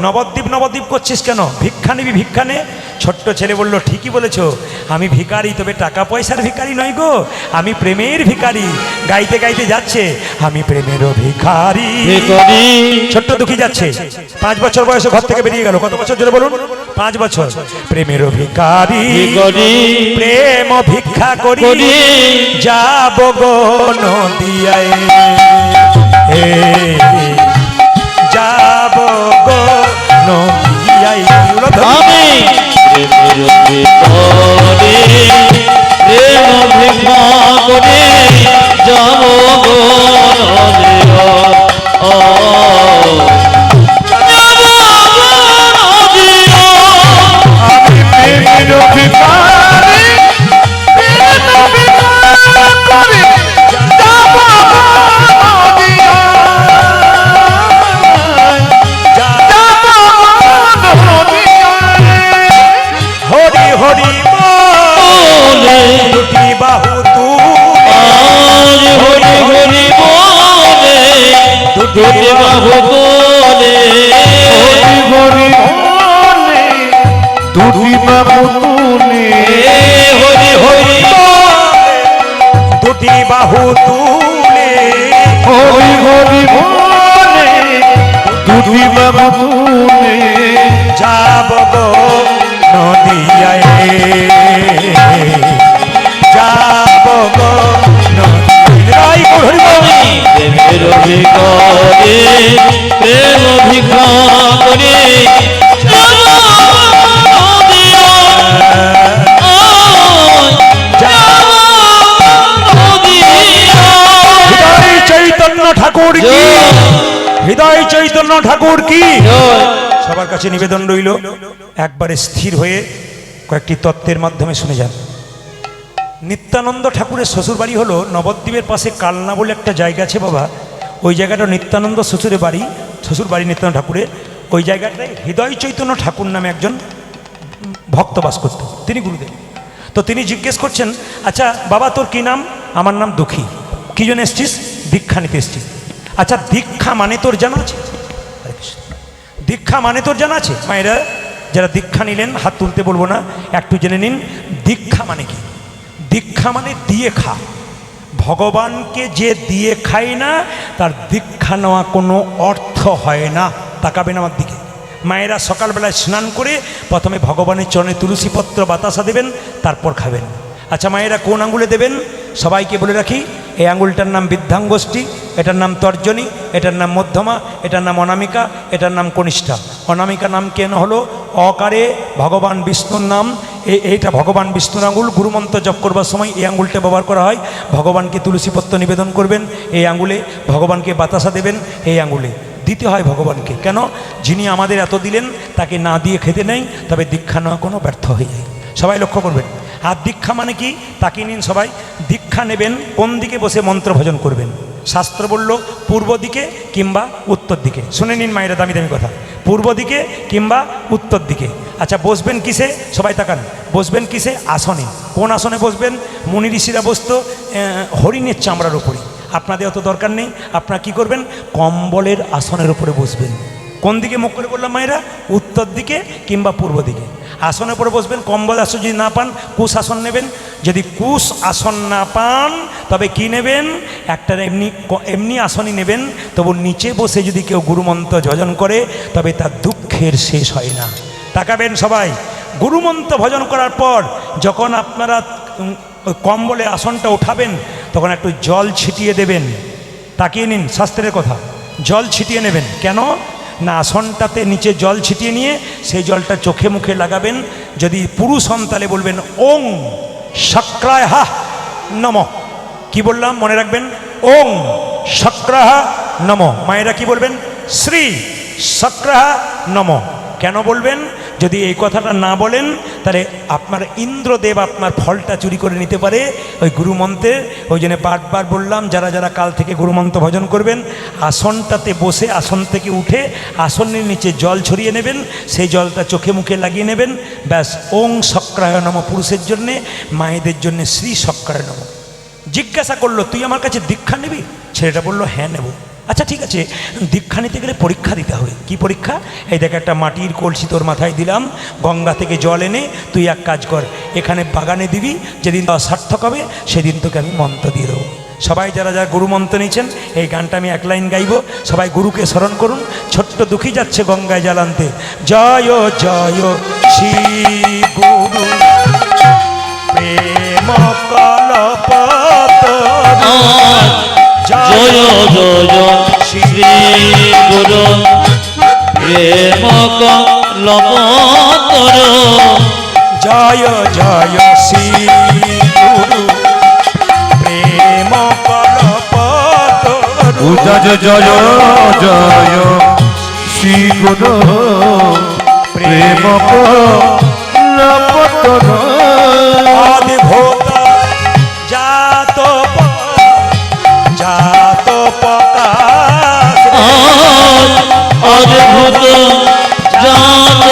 নবদ্বীপ নবদ্বীপ করছিস কেন? ভিক্ষা নিবি, ভিক্ষা নে। ছোট্ট ছেলে বলল, ঠিকই বলেছো, আমি ভিখারি, তবে টাকা পয়সার ভিখারি নই গো, আমি প্রেমের ভিখারি। গাইতে গাইতে যাচ্ছে, আমি প্রেমেরও ভিখারি। ছোট্ট দুঃখী যাচ্ছে, 5 বছর বয়সে ঘর থেকে বেরিয়ে গেল। কত বছর জোরে বলুন? 5 বছর। প্রেমেরও ভিখারি, প্রেম ভিক্ষা করি, যাব গো নদিয়ায়, যাব গো নদিয়ায়। আমি প্রেমের ভিতরে প্রেম ভিক্ষা করে যাব গো নদিয়া, আমি প্রেমের ভিখারি, প্রেম ভিক্ষা করে যাব নদিয়া, যাব নদিয়া। হরি হরি বলে দুটি বাহু তুলে, হরি হরি বলে দুটি বাহু তোলে, হরি হরি বলে দুটি বাহু তুলে, হরি হরি দুটি বাহু তুলে, হরি হরি বলে দুটি বাহু তুলে, যাব গো নদিয়ায়, যাব গো নদিয়ায়। হরি বল। প্রেমের ভিখারে প্রেম ভিক্ষা করে যাব নদিয়া, যাব নদিয়া। হৃদয় চৈতন্য ঠাকুর কি? হৃদয় চৈতন্য ঠাকুর কি? সবার কাছে নিবেদন রইল, একবারে স্থির হয়ে কয়েকটি তত্ত্বের মাধ্যমে শুনে যান। নিত্যানন্দ ঠাকুরের শ্বশুরবাড়ি হলো নবদ্বীপের পাশে কালনা বলে একটা জায়গা আছে বাবা, ওই জায়গাটা নিত্যানন্দ শ্বশুরের বাড়ি, শ্বশুরবাড়ি নিত্যানন্দ ঠাকুরের। ওই জায়গাটায় হৃদয় চৈতন্য ঠাকুর নামে একজন ভক্ত বাস করত, তিনি গুরুদেব। তো তিনি জিজ্ঞেস করছেন, আচ্ছা বাবা তোর কি নাম? আমার নাম দুঃখী। কি জন্য এসছিস? দীক্ষা নিতে এসছিস। আচ্ছা দীক্ষা মানে তোর জানা আছে? হরে কৃষ্ণ। দীক্ষা মানে তোর জানা আছে? মায়েরা যারা দীক্ষা নিলেন হাত তুলতে বলবো না, একটু জেনে নিন দীক্ষা মানে কি। দীক্ষা মানে দিয়ে খা। ভগবানকে যে দিয়ে খায় না তার দীক্ষা নেওয়া কোনো অর্থ হয় না। তাকাবেন আমার দিকে। মায়েরা সকালবেলায় স্নান করে প্রথমে ভগবানের চরণে তুলসী পত্র বাতাসা দেবেন, তারপর খাবেন। আচ্ছা মায়েরা কোন আঙ্গুলে দেবেন? সবাইকে বলে রাখি, এই আঙ্গুলটার নাম বৃদ্ধাঙ্গুষ্ঠী, এটার নাম তর্জনী, এটার নাম মধ্যমা, এটার নাম অনামিকা, এটার নাম কনিষ্ঠা। অনামিকা নাম কেন হলো? অকারে ভগবান বিষ্ণুর নাম, এইটা ভগবান বিষ্ণুর আঙ্গুল। গুরুমন্ত্র জপ করবার সময় এই আঙ্গুলটা ব্যবহার করা হয়। ভগবানকে তুলসীপত্র নিবেদন করবেন এই আঙ্গুলে, ভগবানকে বাতাসা দেবেন এই আঙ্গুলে। দিতে হয় ভগবানকে, কেন? যিনি আমাদের এত দিলেন তাকে না দিয়ে খেতে নেই, তবে দীক্ষা নেওয়া কোনো ব্যর্থ হয়ে যায়। সবাই লক্ষ্য করবেন। আর দীক্ষা মানে কি? তাকে নিন সবাই। দীক্ষা নেবেন কোন দিকে বসে মন্ত্র ভজন করবেন? শাস্ত্র বলল পূর্ব দিকে কিংবা উত্তর দিকে। শুনে নিন মায়েরা, দামি দামি কথা। পূর্ব দিকে কিংবা উত্তর দিকে। আচ্ছা বসবেন কিসে? সবাই তাকান। বসবেন কিসে? আসনে। কোন আসনে বসবেন? মুনি ঋষিরা বসতো হরিণের চামড়ার উপরে। আপনাদের অত দরকার নেই। আপনারা কি করবেন? কম্বলের আসনের উপরে বসবেন। কোন দিকে মুখ করে বললাম মায়েরা? উত্তর দিকে কিংবা পূর্ব দিকে। আসনে পরে বসবেন। কম্বল আসন যদি না পান কুশ আসন নেবেন। যদি কুশ আসন না পান তবে কি নেবেন? একটা এমনি আসনই নেবেন। তবু নিচে বসে যদি কেউ গুরুমন্ত্র ভজন করে তবে তার দুঃখের শেষ হয় না। তাকাবেন সবাই। গুরুমন্ত্র ভজন করার পর যখন আপনারা ওই কম্বলে আসনটা উঠাবেন তখন একটু জল ছিটিয়ে দেবেন। তাকিয়ে নিন, শাস্ত্রের কথা। জল ছিটিয়ে নেবেন। কেন না? আসনটাতে নিচে জল ছিটিয়ে নিয়ে সেই জলটা চোখে মুখে লাগাবেন। যদি পুরুষ হন তাহলে বলবেন ওং শক্রায় হা নম। কি বললাম মনে রাখবেন? ওং শক্রাহা নম। মায়েরা কি বলবেন? শ্রী শক্রাহা নম। কেন বলবেন? যদি এই কথাটা না বলেন তাহলে আপনার ইন্দ্রদেব আপনার ফলটা চুরি করে নিতে পারে ওই গুরুমন্ত্রের। ওই জন্য বারবার বললাম, যারা যারা কাল থেকে গুরুমন্ত্র ভজন করবেন আসনটাতে বসে আসন থেকে উঠে আসনের নিচে জল ছড়িয়ে নেবেন। সেই জলটা চোখে মুখে লাগিয়ে নেবেন। ব্যাস ওং শক্রায় নম পুরুষের জন্যে, মায়েদের জন্যে শ্রী শক্রায় নম। জিজ্ঞাসা করলো, তুই আমার কাছে দীক্ষা নিবি? ছেলেটা বললো, হ্যাঁ নেব। আচ্ছা ঠিক আছে, দীক্ষা নিতে গেলে পরীক্ষা দিতে হবে। কি পরীক্ষা? এই দেখ একটা মাটির কলসি তোর মাথায় দিলাম, গঙ্গা থেকে জল এনে তুই এক কাজ কর, এখানে বাগানে দিবি। যেদিন সার্থক হবে সেদিন তোকে আমি মন্ত্র দিয়ে দেবো। সবাই যারা যারা গুরু মন্ত্র নিয়েছেন এই গানটা আমি এক লাইন গাইব। সবাই গুরুকে স্মরণ করুন। ছোট্ট দুঃখী যাচ্ছে গঙ্গায় জল আনতে। জয় জয় শ্রী গুরু প্রেম কল্পতরু। জয় জয় শ্রী গুরু প্রেম কল্পতর। জয় জয় শ্রী গুরু প্রেম কল্পতরু। জয় জয় জয় শ্রী গুরু প্রেম কল্পতরু। অদ্ভুত জাত জাত প্রকাশ অদ্ভুত জাত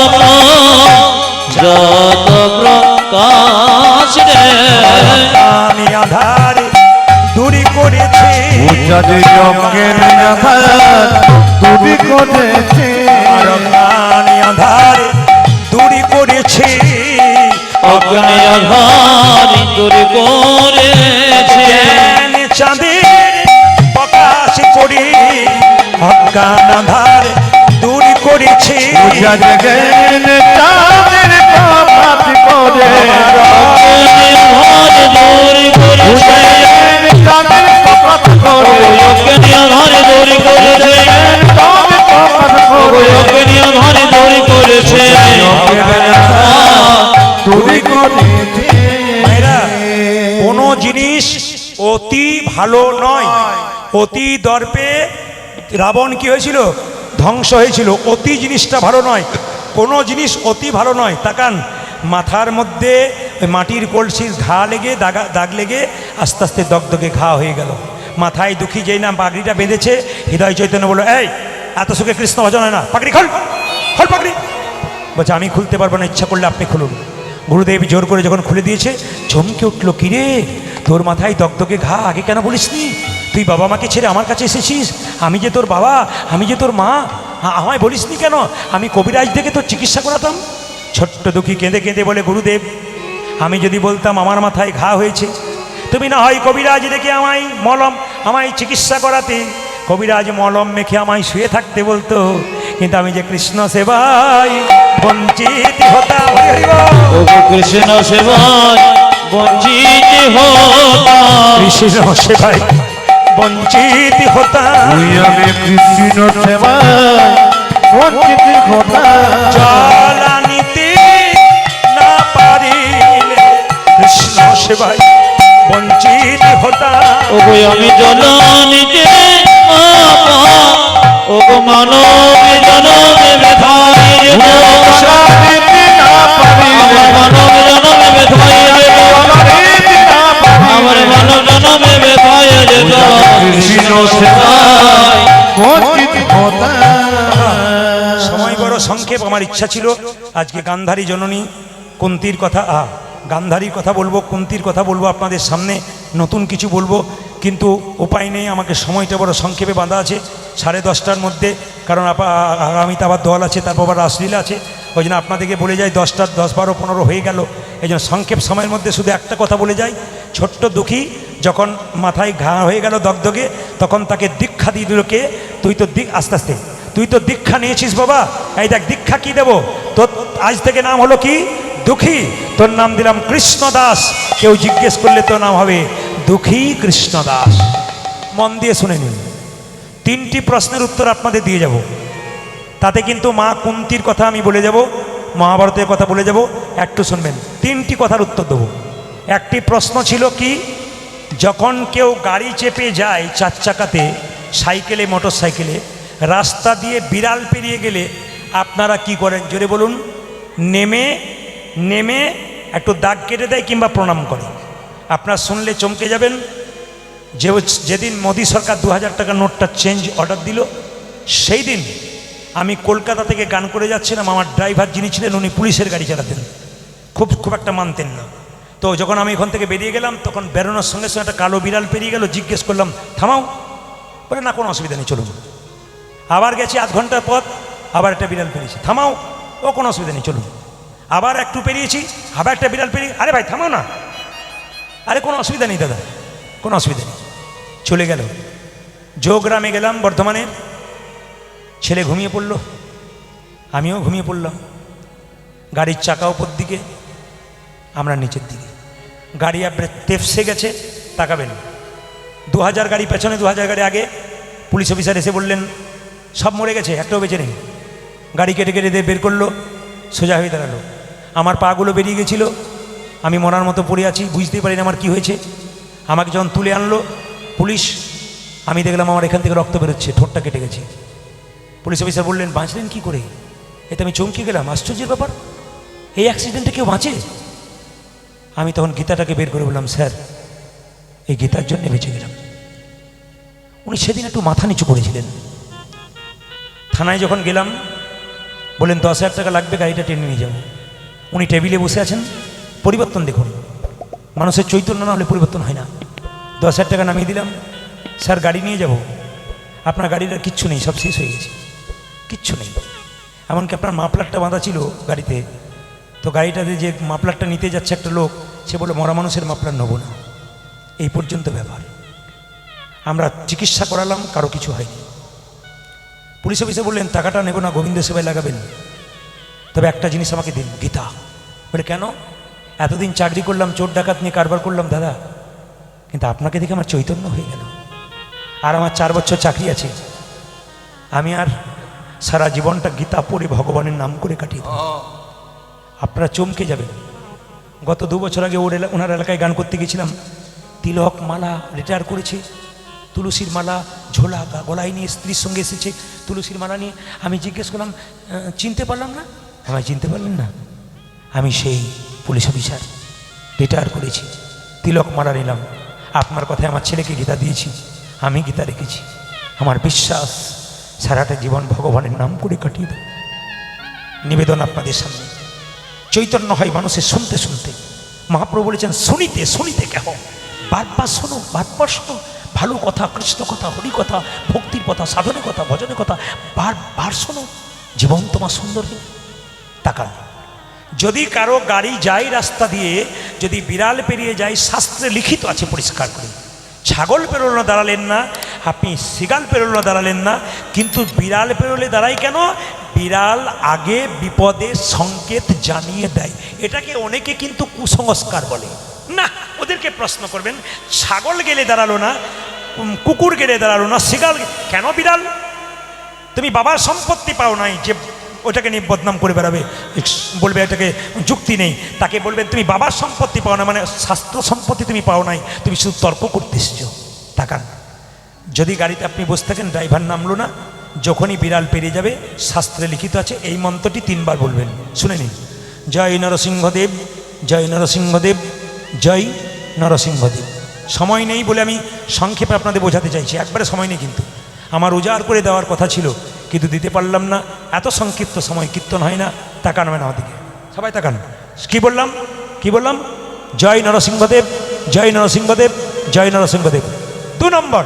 জাত প্রকাশ রে। আমি আধারে দূরি করেছি। উজাদে যজ্ঞের আধার দূরি করেছে। আমি আধারে দূরি করেছি। অগ্নি আধার দূরে করেছে। জ্ঞান চাঁদের প্রকাশ করি অজ্ঞান আধার দূর করেছি। উজাদে জ্ঞান চাঁদের প্রভাত করে। অগ্নি আধার দূরে করেছে। জ্ঞান চাঁদের প্রভাত করে। অগ্নি আধার দূরে করেছে। চাঁদের প্রভাত করে। অগ্নি আধার দূরে করেছে। দূরি করেছে। ভাইরা, কোনো জিনিস অতি ভালো নয়। অতি দর্পে রাবণ কি হয়েছিল? ধ্বংস হয়েছিল। অতি জিনিসটা ভালো নয়। কোনো জিনিস অতি ভালো নয়। তাকান, মাথার মধ্যে ওই মাটির কলসির ঘা লেগে দাগ লেগে আস্তে আস্তে দগদগে ঘা হয়ে গেল। মাথায় দুঃখী যেই না পাগড়িটা বেঁধেছে, হৃদয় চৈতন্য বলল, এই এত সুখে কৃষ্ণ ভজন হয় না, পাগড়ি খোল, খোল পাগড়ি। বলছে, আমি খুলতে পারবো না, ইচ্ছা করলে আপনি খুলুন। গুরুদেব জোর করে যখন খুলে দিয়েছে, চমকে উঠলো, কিরে তোর মাথায় দগদগে ঘা, আগে কেন বলিসনি? তুই বাবা মাকে ছেড়ে আমার কাছে এসেছিস, আমি যে তোর বাবা, আমি যে তোর মা, আমায় বলিসনি কেন? আমি কবিরাজ থেকে তোর চিকিৎসা করাতাম। ছোট্ট দুঃখী কেঁদে কেঁদে বলে, গুরুদেব আমি যদি বলতাম আমার মাথায় ঘা হয়েছে, তুমি না হয় কবিরাজ দেখে আমায় চিকিৎসা করাতে, কবিরাজ মলম মেখে আমায় শুয়ে থাকতে বলতো, কিন্তু আমি যে কৃষ্ণ সেবায় বঞ্চিত হতাম। হরি হরি বল। কৃষ্ণ সেবায় বঞ্চিত হতাম। কৃষ্ণ সেবায় বঞ্চিত হতাম। আমি কৃষ্ণ সেবায় বঞ্চিত হতাম। জল আনিতে না পারিলে কৃষ্ণ সেবায় বঞ্চিত হতাম। ওগো আমি জননীতে ওগো মানব জনমে ব্যথায় যেত। আমার মানব জনমে ব্যথায় যেত। আমার মানব জনমে ব্যথায় যেত। কৃষ্ণ সেবায় বঞ্চিত হতাম। সময় বড় সংক্ষেপ। আমার ইচ্ছা ছিল আজকে গান্ধারী জননী কুন্তির কথা, গান্ধারীর কথা বলবো, কুন্তির কথা বলবো আপনাদের সামনে, নতুন কিছু বলবো। কিন্তু উপায় নেই, আমাকে সময়টা বড় সংক্ষেপে বাঁধা আছে 10:30টার মধ্যে, কারণ আগামীতে আবার দল আছে, তারপর আবার রাসলীলা আছে। ওই জন্য আপনাদেরকে বলে যাই 10টা 10, 12, 15 হয়ে গেল। এই জন্য সংক্ষেপ সময়ের মধ্যে শুধু একটা কথা বলে যাই। ছোট্ট দুঃখী যখন মাথায় ঘা হয়ে গেল দগদগে, তখন তাকে দীক্ষা দিয়ে দিল কে? তুই তো আস্তে আস্তে তুই তো দীক্ষা নিয়েছিস বাবা, এই দেখ দীক্ষা কি দেবো তোর, আজ থেকে নাম হলো কি? দুঃখী। তোর নাম দিলাম কৃষ্ণ দাস। কেউ জিজ্ঞেস করলে তোর নাম হবে দুঃখী কৃষ্ণ দাস। মন দিয়ে শুনে নিন, 3টি প্রশ্নের উত্তর আপনাদের দিয়ে যাব। তাতে কিন্তু মা কুন্তির কথা আমি বলে যাব, মহাভারতের কথা বলে যাব, একটু শুনবেন। 3টি কথার উত্তর দেবো। একটি প্রশ্ন ছিল কি, যখন কেউ গাড়ি চেপে যায় 4 চাকাতে, সাইকেলে, মোটর সাইকেলে, রাস্তা দিয়ে বিড়াল পেরিয়ে গেলে আপনারা কি করেন? জোরে বলুন। নেমে একটু দাগ কেটে দেয় কিংবা প্রণাম করে। আপনারা শুনলে চমকে যাবেন। যেদিন মোদী সরকার 2000 টাকার নোটটা চেঞ্জ অর্ডার দিল, সেই দিন আমি কলকাতা থেকে গান করে যাচ্ছিলাম। আমার ড্রাইভার যিনি ছিলেন উনি পুলিশের গাড়ি চালাতেন, খুব একটা মানতেন না। তো যখন আমি এখান থেকে বেরিয়ে গেলাম, তখন বেরোনোর সঙ্গে সঙ্গে একটা কালো বিড়াল পেরিয়ে গেল। জিজ্ঞেস করলাম থামাও, বলে না কোনো অসুবিধা নেই চলুন। আবার গেছি আধ ঘন্টার পর, আবার একটা বিড়াল পেরিয়েছি, থামাও, ও কোনো অসুবিধা নেই চলুন। আবার একটু পেরিয়েছি, আবার একটা বিড়াল পেরিয়ে, আরে ভাই থামাও না, আরে কোনো অসুবিধা নেই দাদা, কোনো অসুবিধা নেই, চলে গেল। যোগগ্রামে গেলাম বর্ধমানে, ছেলে ঘুমিয়ে পড়ল, আমিও ঘুমিয়ে পড়লাম। গাড়ির চাকা উপর দিকে, আমরা নিচের দিকে। গাড়ি আপনি তেফসে গেছে, তাকাবেন 2000 গাড়ি পেছনে, 2000 গাড়ি আগে। পুলিশ অফিসার এসে বললেন সব মরে গেছে, একটাও বেঁচে নেই। গাড়ি কেটে কেটে দিয়ে বের করলো, সোজা হয়ে দাঁড়ালো। আমার পাগুলো বেরিয়ে গেছিলো, আমি মরার মতো পড়ে আছি, বুঝতেই পারি না আমার কি হয়েছে। আমাকে যখন তুলে আনলো পুলিশ, আমি দেখলাম আমার এখান থেকে রক্ত বেরোচ্ছে, ঠোঁটটা কেটে গেছে। পুলিশ অফিসার বললেন বাঁচলেন কি করে? এতে আমি চমকে গেলাম, আশ্চর্যের ব্যাপার, এই অ্যাক্সিডেন্টে কেউ বাঁচে? আমি তখন গীতাটাকে বের করে বললাম স্যার এই গীতার জন্য বেঁচে গেলাম। উনি সেদিন একটু মাথা নিচু করেছিলেন। থানায় যখন গেলাম বললেন 10,000 টাকা লাগবে, গাড়িটা টেনে নিয়ে যাবো। উনি টেবিলে বসে আছেন। পরিবর্তন দেখুন, মানুষের চৈতন্য না হলে পরিবর্তন হয় না। 10,000 টাকা নামিয়ে দিলাম, স্যার গাড়ি নিয়ে যাব। আপনার গাড়ির আর কিচ্ছু নেই, সব শেষ হয়ে গেছে, কিচ্ছু নেই। এমনকি আপনার মাফলারটা বাঁধা ছিল গাড়িতে, তো গাড়িটাতে যে মাফলারটা নিতে যাচ্ছে একটা লোক, সে বলে মরা মানুষের মাফলার নেবো না। এই পর্যন্ত ব্যাপার। আমরা চিকিৎসা করালাম, কারো কিছু হয়নি। পুলিশ অফিসে বললেন টাকাটা নেব না, গোবিন্দ সেবায় লাগাবেন, তবে একটা জিনিস আমাকে দিন, গীতা। বলে কেন? এতদিন চাকরি করলাম, চোর ডাকাত নিয়ে কারবার করলাম দাদা, কিন্তু আপনাকে দেখে আমার চৈতন্য হয়ে গেল। আর আমার 4 বছর চাকরি আছে, আমি আর সারা জীবনটা গীতা পড়ে ভগবানের নাম করে কাটিয়ে দেব। আপনারা চমকে যাবেন। গত 2 বছর আগে ওনার এলাকায় গান করতে গেছিলাম। তিলক মালা রিটায়ার করেছে, তুলসীর মালা ঝোলা গলায় নিয়ে স্ত্রীর সঙ্গে এসেছে, তুলসীর মালা নিয়ে। আমি জিজ্ঞেস করলাম চিনতে পারলাম না। আমায় চিনতে পারলেন না? আমি সেই পুলিশ অফিসার, রিটায়ার করেছি, তিলক মালা নিলাম। আপনার কথায় আমার ছেলেকে গীতা দিয়েছি, আমি গীতা রেখেছি। আমার বিশ্বাস সারাটা জীবন ভগবানের নাম করে কাটিয়ে দেব। নিবেদন আপনাদের সামনে, চৈতন্য হয় মানুষের শুনতে শুনতে। মহাপ্রভু বলেছেন শুনিতে শুনিতে কেহ, বারবার শোনো, বারবার শোনো। ভালো কথা, কৃষ্ণ কথা, হরি কথা, ভক্তির কথা, সাধনের কথা, ভজনের কথা বারবার শোনো, জীবন তোমার সুন্দর হবে। তাকান, যদি কারো গাড়ি যায় রাস্তা দিয়ে, যদি বিড়াল পেরিয়ে যায়, শাস্ত্রে লিখিত আছে পরিষ্কার করে, ছাগল পেরোনো দাঁড়ালেন না, আপনি শিগাল পেরোনো দাঁড়ালেন না, কিন্তু বিড়াল পেরোলে দাঁড়াই কেন? বিড়াল আগে বিপদের সংকেত জানিয়ে দেয়। এটাকে অনেকে কিন্তু কুসংস্কার বলে না। ওদেরকে প্রশ্ন করবেন, ছাগল গেলে দাঁড়ালো না, কুকুর গেলে দাঁড়ালো না, শিগাল কেন? বিড়াল, তুমি বাবার সম্পত্তি পাও নাই যে ওটাকে নিয়ে বদনাম করে বেড়াবে, বলবে এটাকে যুক্তি নেই। তাকে বলবেন তুমি বাবার সম্পত্তি পাও না, মানে শাস্ত্র সম্পত্তি তুমি পাও নাই, তুমি শুধু তর্ক করতে এসেছো। তাকান, যদি গাড়িতে আপনি বসে থাকেন, ড্রাইভার নামলো না, যখনই বিড়াল পেরিয়ে যাবে, শাস্ত্রে লিখিত আছে এই মন্ত্রটি 3 বার বলবেন। শুনে নিন, জয় নরসিংহদেব, জয় নরসিংহদেব, জয় নরসিংহদেব। সময় নেই বলে আমি সংক্ষেপে আপনাদের বোঝাতে চাইছি, একবারে সময় নেই, কিন্তু আমার উজাড় করে দেওয়ার কথা ছিল, কিন্তু দিতে পারলাম না। এত সংক্ষিপ্ত সময়, কীর্তন হয় না। তাকান হবে না ওদিকে, সবাই তাকান। কি বললাম, কি বললাম? জয় নরসিংহদেব, জয় নরসিংহদেব, জয় নরসিংহদেব। 2 নম্বর,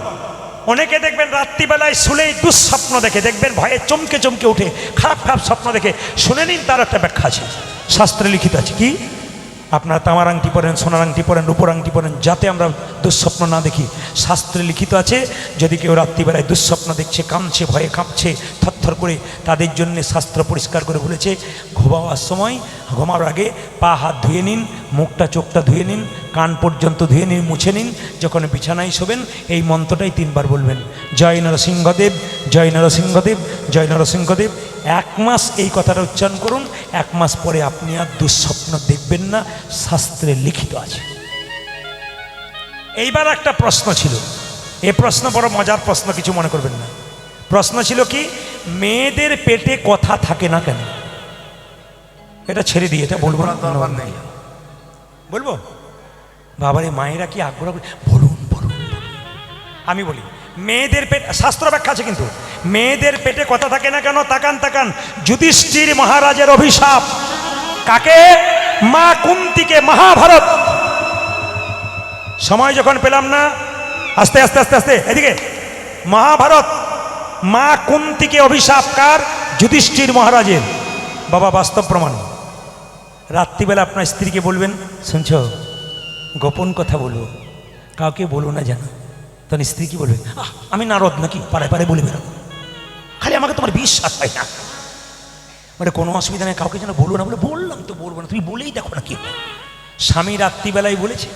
অনেকে দেখবেন রাত্রিবেলায় শুলেই দুঃস্বপ্ন দেখে, দেখবেন ভয়ে চমকে চমকে উঠে, খারাপ খারাপ স্বপ্ন দেখে। শুনে নিন, তার একটা ব্যাখ্যা আছে, শাস্ত্রে লিখিত আছে। কি? আপনার তামার আংটি পরেন, সোনার আংটি পরেন, রূপোর আংটি পরেন, যাতে আমরা দুঃস্বপ্ন না দেখি। শাস্ত্রে লিখিত আছে, যদি কেউ রাত্রিবেলায় দুঃস্বপ্ন দেখছে, কাঁদছে, ভয়ে কাঁপছে, থরথর করে, তাদের জন্য শাস্ত্র পরিষ্কার করে বলেছে, ঘুমাবার সময়, ঘুমাবার আগে পা হাত ধুয়ে নিন, মুখটা চোখটা ধুয়ে নিন, কান পর্যন্ত ধুয়ে নিন, মুছে নিন। যখন বিছানায় শোবেন এই মন্ত্রটাই 3 বার বলবেন, জয় নরসিংহদেব, জয় নরসিংহদেব, জয় নরসিংহদেব। 1 মাস এই কথাটা উচ্চারণ করুন, 1 মাস পরে আপনি আর দুঃস্বপ্ন দেখবেন না, শাস্ত্রে লিখিত আছে। এইবার একটা প্রশ্ন ছিল, এ প্রশ্ন বড় মজার প্রশ্ন, কিছু মনে করবেন না। প্রশ্ন ছিল কি, মেয়েদের পেটে কথা থাকে না কেন? এটা ছেড়ে দিয়ে, এটা বলবো না, দরকার নেই। বলবো? বাবারে, মায়েরা কি আগ্রহ, বলুন বলুন। আমি বলি, মেয়েদের পেট, শাস্ত্র ব্যাখ্যা আছে কিন্তু, মেয়েদের পেটে কথা থাকে না কেন? তাকান তাকান, যুধিষ্ঠির মহারাজের অভিশাপ। কাকে? মা কুন্তিকে। মহাভারত সময় যখন পেলাম না, আস্তে আস্তে আস্তে আস্তে এদিকে, মহাভারত, মা কুন্তিকে অভিশাপ কার? যুধিষ্ঠির মহারাজের। বাবা, বাস্তব প্রমাণ। রাত্রিবেলা আপনার স্ত্রীকে বলবেন, শুনছ, গোপন কথা বলো, কাউকে বলো না জানো। তখন স্ত্রী কি বলবে? আমি নারদ নাকি, পাড়ায় পাড়ায় বলে বেরো, খালি আমাকে তোমার বিশ্বাস হয় না। মানে কোনো অসুবিধা নেই, কাউকে যেন বলো না। বলে, বললাম তো বলবো না, তুমি বলেই দেখো না কি। স্বামী রাত্রিবেলায় বলেছে,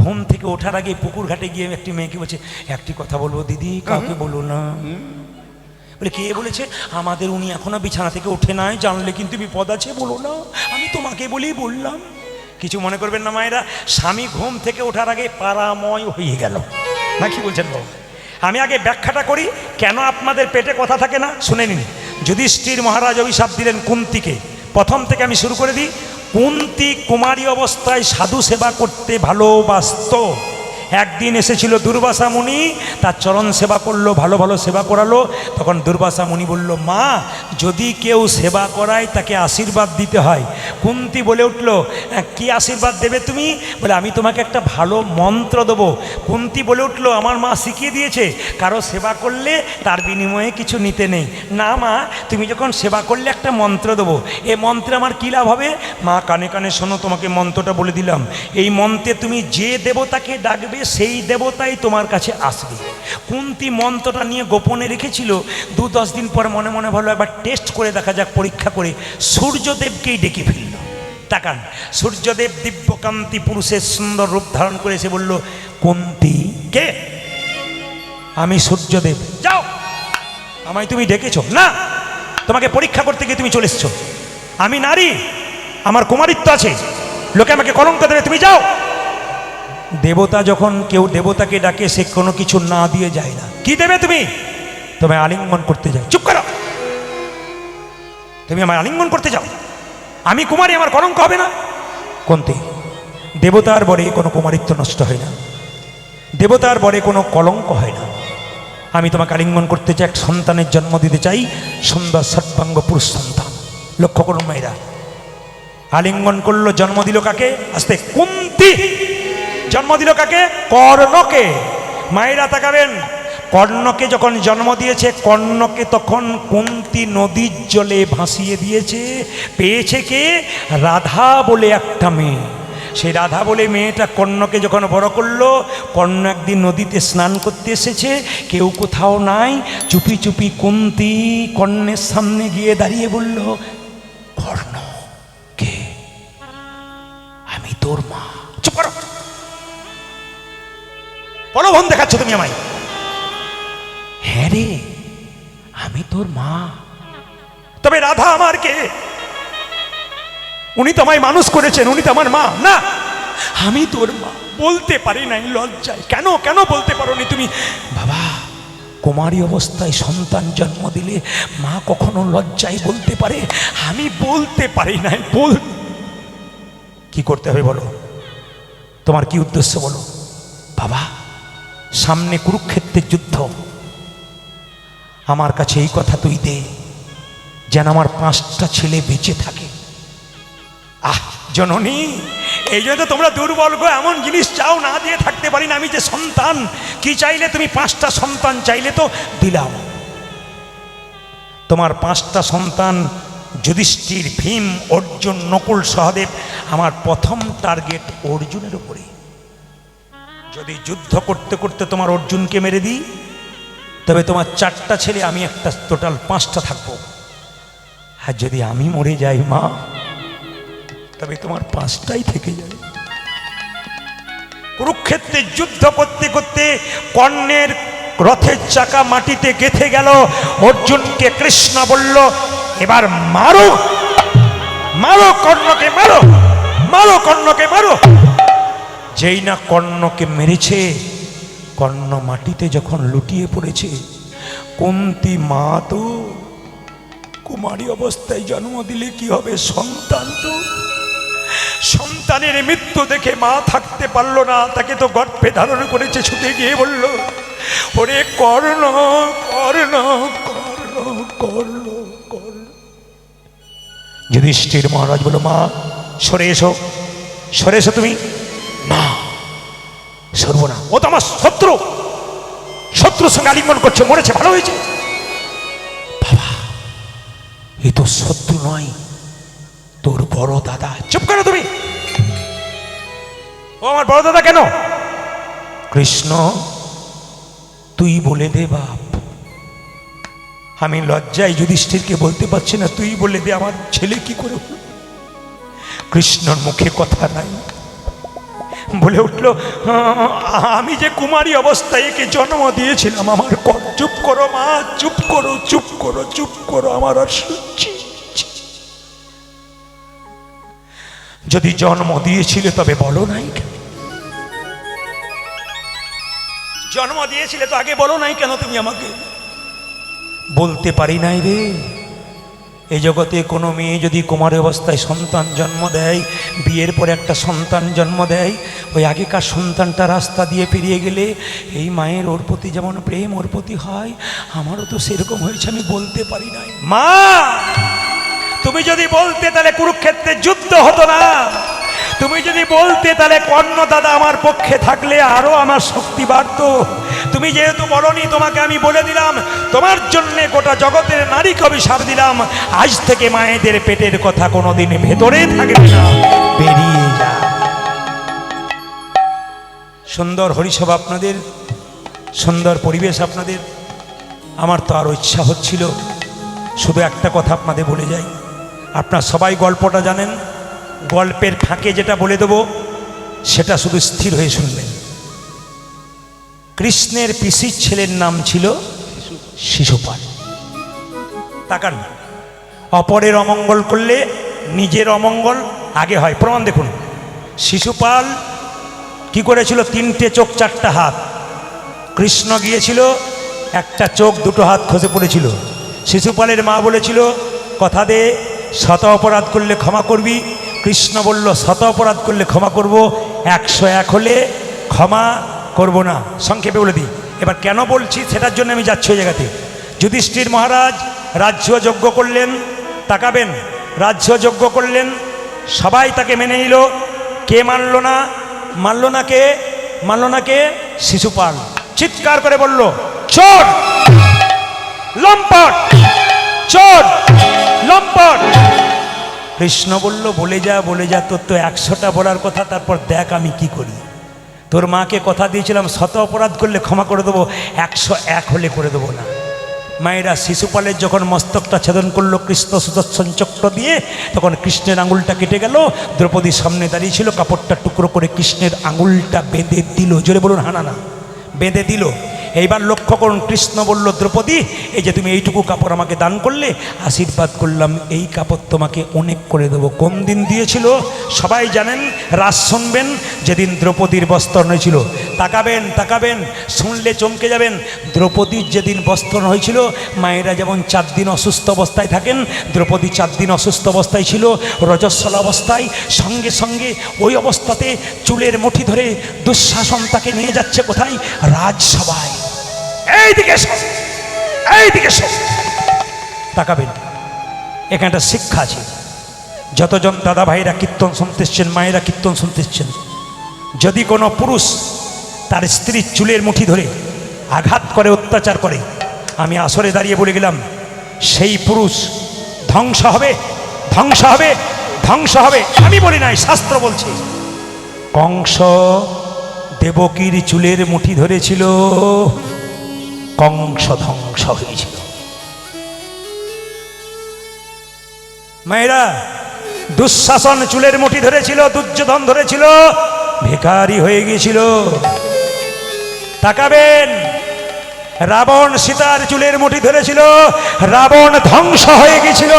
ঘুম থেকে ওঠার আগে পুকুর ঘাটে গিয়ে একটি মেয়েকে বলছে, একটি কথা বলবো দিদি, কাউকে বলো না। বলে, কে বলেছে? আমাদের উনি এখনো বিছানা থেকে ওঠে নাই, জানলে কিন্তু বিপদ আছে, বলো না। আমি তোমাকে বলেই বললাম। কিছু মনে করবেন না মায়েরা, স্বামী ঘুম থেকে ওঠার আগে পারাময় হয়ে গেল না, কি বলছেন বাবু? আমি আগে ব্যাখ্যাটা করি, কেন আপনাদের পেটে কথা থাকে না, শুনে নিন। যুধিষ্ঠির মহারাজ অভিশাপ দিলেন কুন্তিকে। প্রথম থেকে আমি শুরু করে দিই। কুন্তি কুমারী অবস্থায় সাধু সেবা করতে ভালোবাসত। একদিন এসেছিল দুর্বাসা মুনি, তার চরণ সেবা করলো, ভালো ভালো সেবা করালো। তখন দুর্বাসা মুনি বলল, মা, যদি কেউ সেবা করায় তাকে আশীর্বাদ দিতে হয়। কুন্তি বলে উঠল, কি আশীর্বাদ দেবে তুমি? বলে, আমি তোমাকে একটা ভালো মন্ত্র দেবো। কুন্তি বলে উঠল, আমার মা শিখিয়ে দিয়েছে, কারো সেবা করলে তার বিনিময়ে কিছু নিতে নেই। না মা, তুমি যখন সেবা করলে একটা মন্ত্র দেবো, এই মন্ত্রে আমার কী লাভ হবে? মা, কানে কানে শোনো, তোমাকে মন্ত্রটা বলে দিলাম। এই মন্ত্রে তুমি যে দেবতাকে ডাকবে, সেই দেবতাই তোমার কাছে আসবে। কুন্তি মন্ত্রটা নিয়ে গোপনে রেখেছিল। 2-10 দিন পর মনে মনে ভালো একবার টেস্ট করে দেখা যাক, পরীক্ষা করে সূর্যদেবকেই ডেকে ফেলল। তাকান, সূর্যদেব দিব্যকান্তি পুরুষের সুন্দর রূপ ধারণ করে এসে বলল, কুন্তি, কে? আমি সূর্যদেব। যাও, আমায় তুমি ডেকেছো না, তোমাকে পরীক্ষা করতে গিয়ে তুমি চলে এসছো। আমি নারী, আমার কুমারিত্ব আছে, লোকে আমাকে কলঙ্ক দেবে, তুমি যাও। দেবতা যখন কেউ দেবতাকে ডাকে, সে কোনো কিছু না দিয়ে যায় না। কি দেবে তুমি? তোমায় আলিঙ্গন করতে যাও। চুপ করো, তুমি আমার আলিঙ্গন করতে যাও। আমি কুমারী, আমার কলঙ্ক হবে না? কোনতে? দেবতার বরে কোনো কুমারিত্ব নষ্ট হয় না, দেবতার বরে কোনো কলঙ্ক হয় না। আমি তোমাকে আলিঙ্গন করতে চাই, এক সন্তানের জন্ম দিতে চাই, সুন্দর সর্বাঙ্গ পুরুষ সন্তান। লক্ষ্য করুন মায়েরা, আলিঙ্গন করলো, জন্ম দিল কাকে? আস্তে, কুন্তি। জন্ম দিল কাকে? কর্ণকে। মায়েরা তাকাবেন, কর্ণকে যখন জন্ম দিয়েছে, কর্ণকে তখন কুন্তি নদীর জলে ভাসিয়ে দিয়েছে। পেয়েছে কে? রাধা বলে একটা মেয়ে। সেই রাধা বলে মেয়েটা কর্ণকে যখন বড় করলো, কর্ণ একদিন নদীতে স্নান করতে এসেছে, কেউ কোথাও নাই। চুপি চুপি কুন্তি কর্ণের সামনে গিয়ে দাঁড়িয়ে বলল, কর্ণ, কে? আমি তোর মা। চুপ করো, প্রলোভন দেখাচ্ছ তুমি আমায়। হ্যাঁ রে, আমি তোর মা। তবে রাধা আমার কে? উনি তো আমায় মানুষ করেছেন, উনি তো আমার মা। না, আমি তোর মা। বলতে পারি নাই লজ্জায়। কেন কেন বলতে পারো নি তুমি? বাবা, কুমারী অবস্থায় সন্তান জন্ম দিলে মা কখনো লজ্জায় বলতে পারে? আমি বলতে পারি নাই। কি করতে হবে বলো? তোমার কি উদ্দেশ্য বলো? বাবা, সামনে কুরুক্ষেত্রের যুদ্ধ, আমার কাছে এই কথা তুই দে, যেন আমার 5টা ছেলে বেঁচে থাকে। আহ জননী, এই জন্য তো তোমরা দুর্বল গো, এমন জিনিস চাও না দিয়ে থাকতে পারি না। আমি যে সন্তান, কি চাইলে তুমি 5টা সন্তান চাইলে তো দিলাম। তোমার 5টা সন্তান যুধিষ্ঠির, ভীম, অর্জুন, নকুল, সহদেব, আমার প্রথম টার্গেট অর্জুনের উপরে। যদি যুদ্ধ করতে করতে তোমার অর্জুনকে মেরে দিই, তবে তোমার 4টা ছেলে, আমি একটা, টোটাল 5টা থাকবো। আর যদি আমি মরে যাই মা, তবে তোমার 5টাই থেকে যাবে। কুরুক্ষেত্রে যুদ্ধ করতে করতে কর্ণের রথের চাকা মাটিতে গেঁথে গেল। অর্জুনকে কৃষ্ণ বলল, এবার মারো, মারো কর্ণকে, মারো, মারো কর্ণকে, মারো। যেই না কর্ণকে মেরেছে, কর্ণ মাটিতে যখন লুটিয়ে পড়েছে, কুন্তী মা তো কুমারী অবস্থায় জন্ম দিলে কি হবে, সন্তান তো, সন্তানের মৃত্যু দেখে মা থাকতে পারল না, তাকে তো গর্ভে ধারণ করেছে। ছুটে গিয়ে বলল, ওরে কর্ণ, কর্ণ, কর্ণ, কর্ণ, কর্ণ। যুধিষ্ঠির মহারাজ বলল, মা সরে এসো, সরে এসো তুমি। না, সরব না, ও তো আমার শত্রু, শত্রুর সঙ্গে আলিঙ্গন করছে, মরেছে, ভালো হয়েছে। বাবা, এ তো শত্রু নয়, তোর বড় দাদা। চুপ করো তুমি, ও আমার বড় দাদা কেন? কৃষ্ণ, তুই বলে দে বাপ। আমি লজ্জায় যুধিষ্ঠিরকে বলতে পারছি না, তুই বলে দে আমার ছেলে কি করে হলো। কৃষ্ণর মুখে কথা নাই, বলে উঠল, আমি যে কুমারী অবস্থায় একে জন্ম দিয়েছিলাম, আমার কর। চুপ করো মা, চুপ করো, চুপ করো, চুপ করো, আমার আর শুনছি। যদি জন্ম দিয়েছিলে তবে বলো নাই কেন? জন্ম দিয়েছিলে তো আগে বলো নাই কেন তুমি আমাকে? বলতে পারি নাই রে। এই জগতে কোনো মেয়ে যদি কুমারী অবস্থায় সন্তান জন্ম দেয়, বিয়ের পরে একটা সন্তান জন্ম দেয়, ওই আগেকার সন্তানটা রাস্তা দিয়ে পেরিয়ে গেলে এই মায়ের ওর প্রতি যেমন প্রেম ওর প্রতি হয়, আমারও তো সেরকম হয়েছে, আমি বলতে পারি নাই। মা, তুমি যদি বলতে তাহলে কুরুক্ষেত্রে যুদ্ধ হতো না। তুমি যদি বলতে তাহলে কর্ণ দাদা আমার পক্ষে থাকলে আরো আমার শক্তি বাড়তো। তুমি যেহেতু বলনি, তোমাকে আমি বলে দিলাম, তোমার জন্য গোটা জগতের নারীকে অভিশাপ দিলাম, আজ থেকে মায়েদের পেটের কথা কোনোদিন ভেতরে থাকবে না, বেরিয়ে যা। সুন্দর হরিসভা আপনাদের, সুন্দর পরিবেশ আপনাদের। আমার তো আরো ইচ্ছা হচ্ছিল, শুধু একটা কথা আপনাদের বলে যাই। আপনারা সবাই গল্পটা জানেন, গল্পের ফাঁকে যেটা বলে দেব সেটা শুধু স্থির হয়ে শুনবেন। কৃষ্ণের পিসির ছেলের নাম ছিল শিশুপাল। তাকান, অপরের অমঙ্গল করলে নিজের অমঙ্গল আগে হয়, প্রমাণ দেখুন। শিশুপাল কি করেছিল? 3টে চোখ 4টা হাত। কৃষ্ণ গিয়েছিল, একটা চোখ 2টো হাত খসে পড়েছিল। শিশুপালের মা বলেছিল, কথা দে, শত অপরাধ করলে ক্ষমা করবি। কৃষ্ণ বলল, শত অপরাধ করলে ক্ষমা করব, 101 হলে ক্ষমা করব না। সংক্ষেপে বলে দিই, এবার কেন বলছি সেটার জন্য আমি যাচ্ছি ওই জায়গাতে। যুধিষ্ঠির মহারাজ রাজ্য যজ্ঞ করলেন, তাকাবেন, রাজ্য যজ্ঞ করলেন, সবাই তাকে মেনে নিল। কে মানল না? মানল না কে? মানল না কে? শিশুপাল চিৎকার করে বলল, চোর, লম্পট, চোর, লম্পট। কৃষ্ণ বলল, বলে যা, বলে যা, তোর তো 100টা বলার কথা, তারপর দেখ আমি কি করি। তোর মাকে কথা দিয়েছিলাম শত অপরাধ করলে ক্ষমা করে দেবো, 101 হলে করে দেবো না। মায়েরা শিশুপালের যখন মস্তকটা ছেদন করলো কৃষ্ণ সুদর্শন চক্র দিয়ে, তখন কৃষ্ণের আঙুলটা কেটে গেল। দ্রৌপদীর সামনে দাঁড়িয়ে ছিল, কাপড়টা টুকরো করে কৃষ্ণের আঙুলটা বেঁধে দিল। জোরে বলুন হানা না, বেঁধে দিল। এইবার লক্ষ্য করুন, কৃষ্ণ বলল, দ্রৌপদী, এই যে তুমি এইটুকু কাপড় আমাকে দান করলে, আশীর্বাদ করলাম, এই কাপড় তোমাকে অনেক করে দেবো। কোন দিন দিয়েছিল সবাই জানেন, রাজ শুনবেন, যেদিন দ্রৌপদীর বস্ত্রণ হয়েছিল। তাকাবেন, তাকাবেন, শুনলে চমকে যাবেন। দ্রৌপদীর যেদিন বস্ত্রণ হয়েছিল, মায়েরা যেমন 4 দিন অসুস্থ অবস্থায় থাকেন, দ্রৌপদী 4 দিন অসুস্থ অবস্থায় ছিল, রজস্বলা অবস্থায়। সঙ্গে সঙ্গে ওই অবস্থাতে চুলের মুঠি ধরে দুঃশাসন তাকে নিয়ে যাচ্ছে কোথায়? রাজসভায়। এইদিকে এসো, এইদিকে এসো। তাকাবেন, এখানে একটা শিক্ষা আছে। যতজন দাদা ভাইরা কীর্তন শুনতেছেন, মায়েরা কীর্তন শুনতেছেন, যদি কোনো পুরুষ তার স্ত্রীর চুলের মুঠি ধরে আঘাত করে, অত্যাচার করে, আমি আসরে দাঁড়িয়ে বলে গেলাম সেই পুরুষ ধ্বংস হবে, ধ্বংস হবে, ধ্বংস হবে। আমি বলি নাই, শাস্ত্র বলছে। কংস দেবকীর চুলের মুঠি ধরেছিল, কংস ধ্বংস হয়েছিল। মায়েরা, দুঃশাসন চুলের মুঠি ধরেছিল, দুর্যোধন ধরেছিল, ভিখারি হয়ে গিয়েছিল। তাকাবেন, রাবণ সীতার চুলের মুঠি ধরেছিল, রাবণ ধ্বংস হয়ে গিয়েছিল।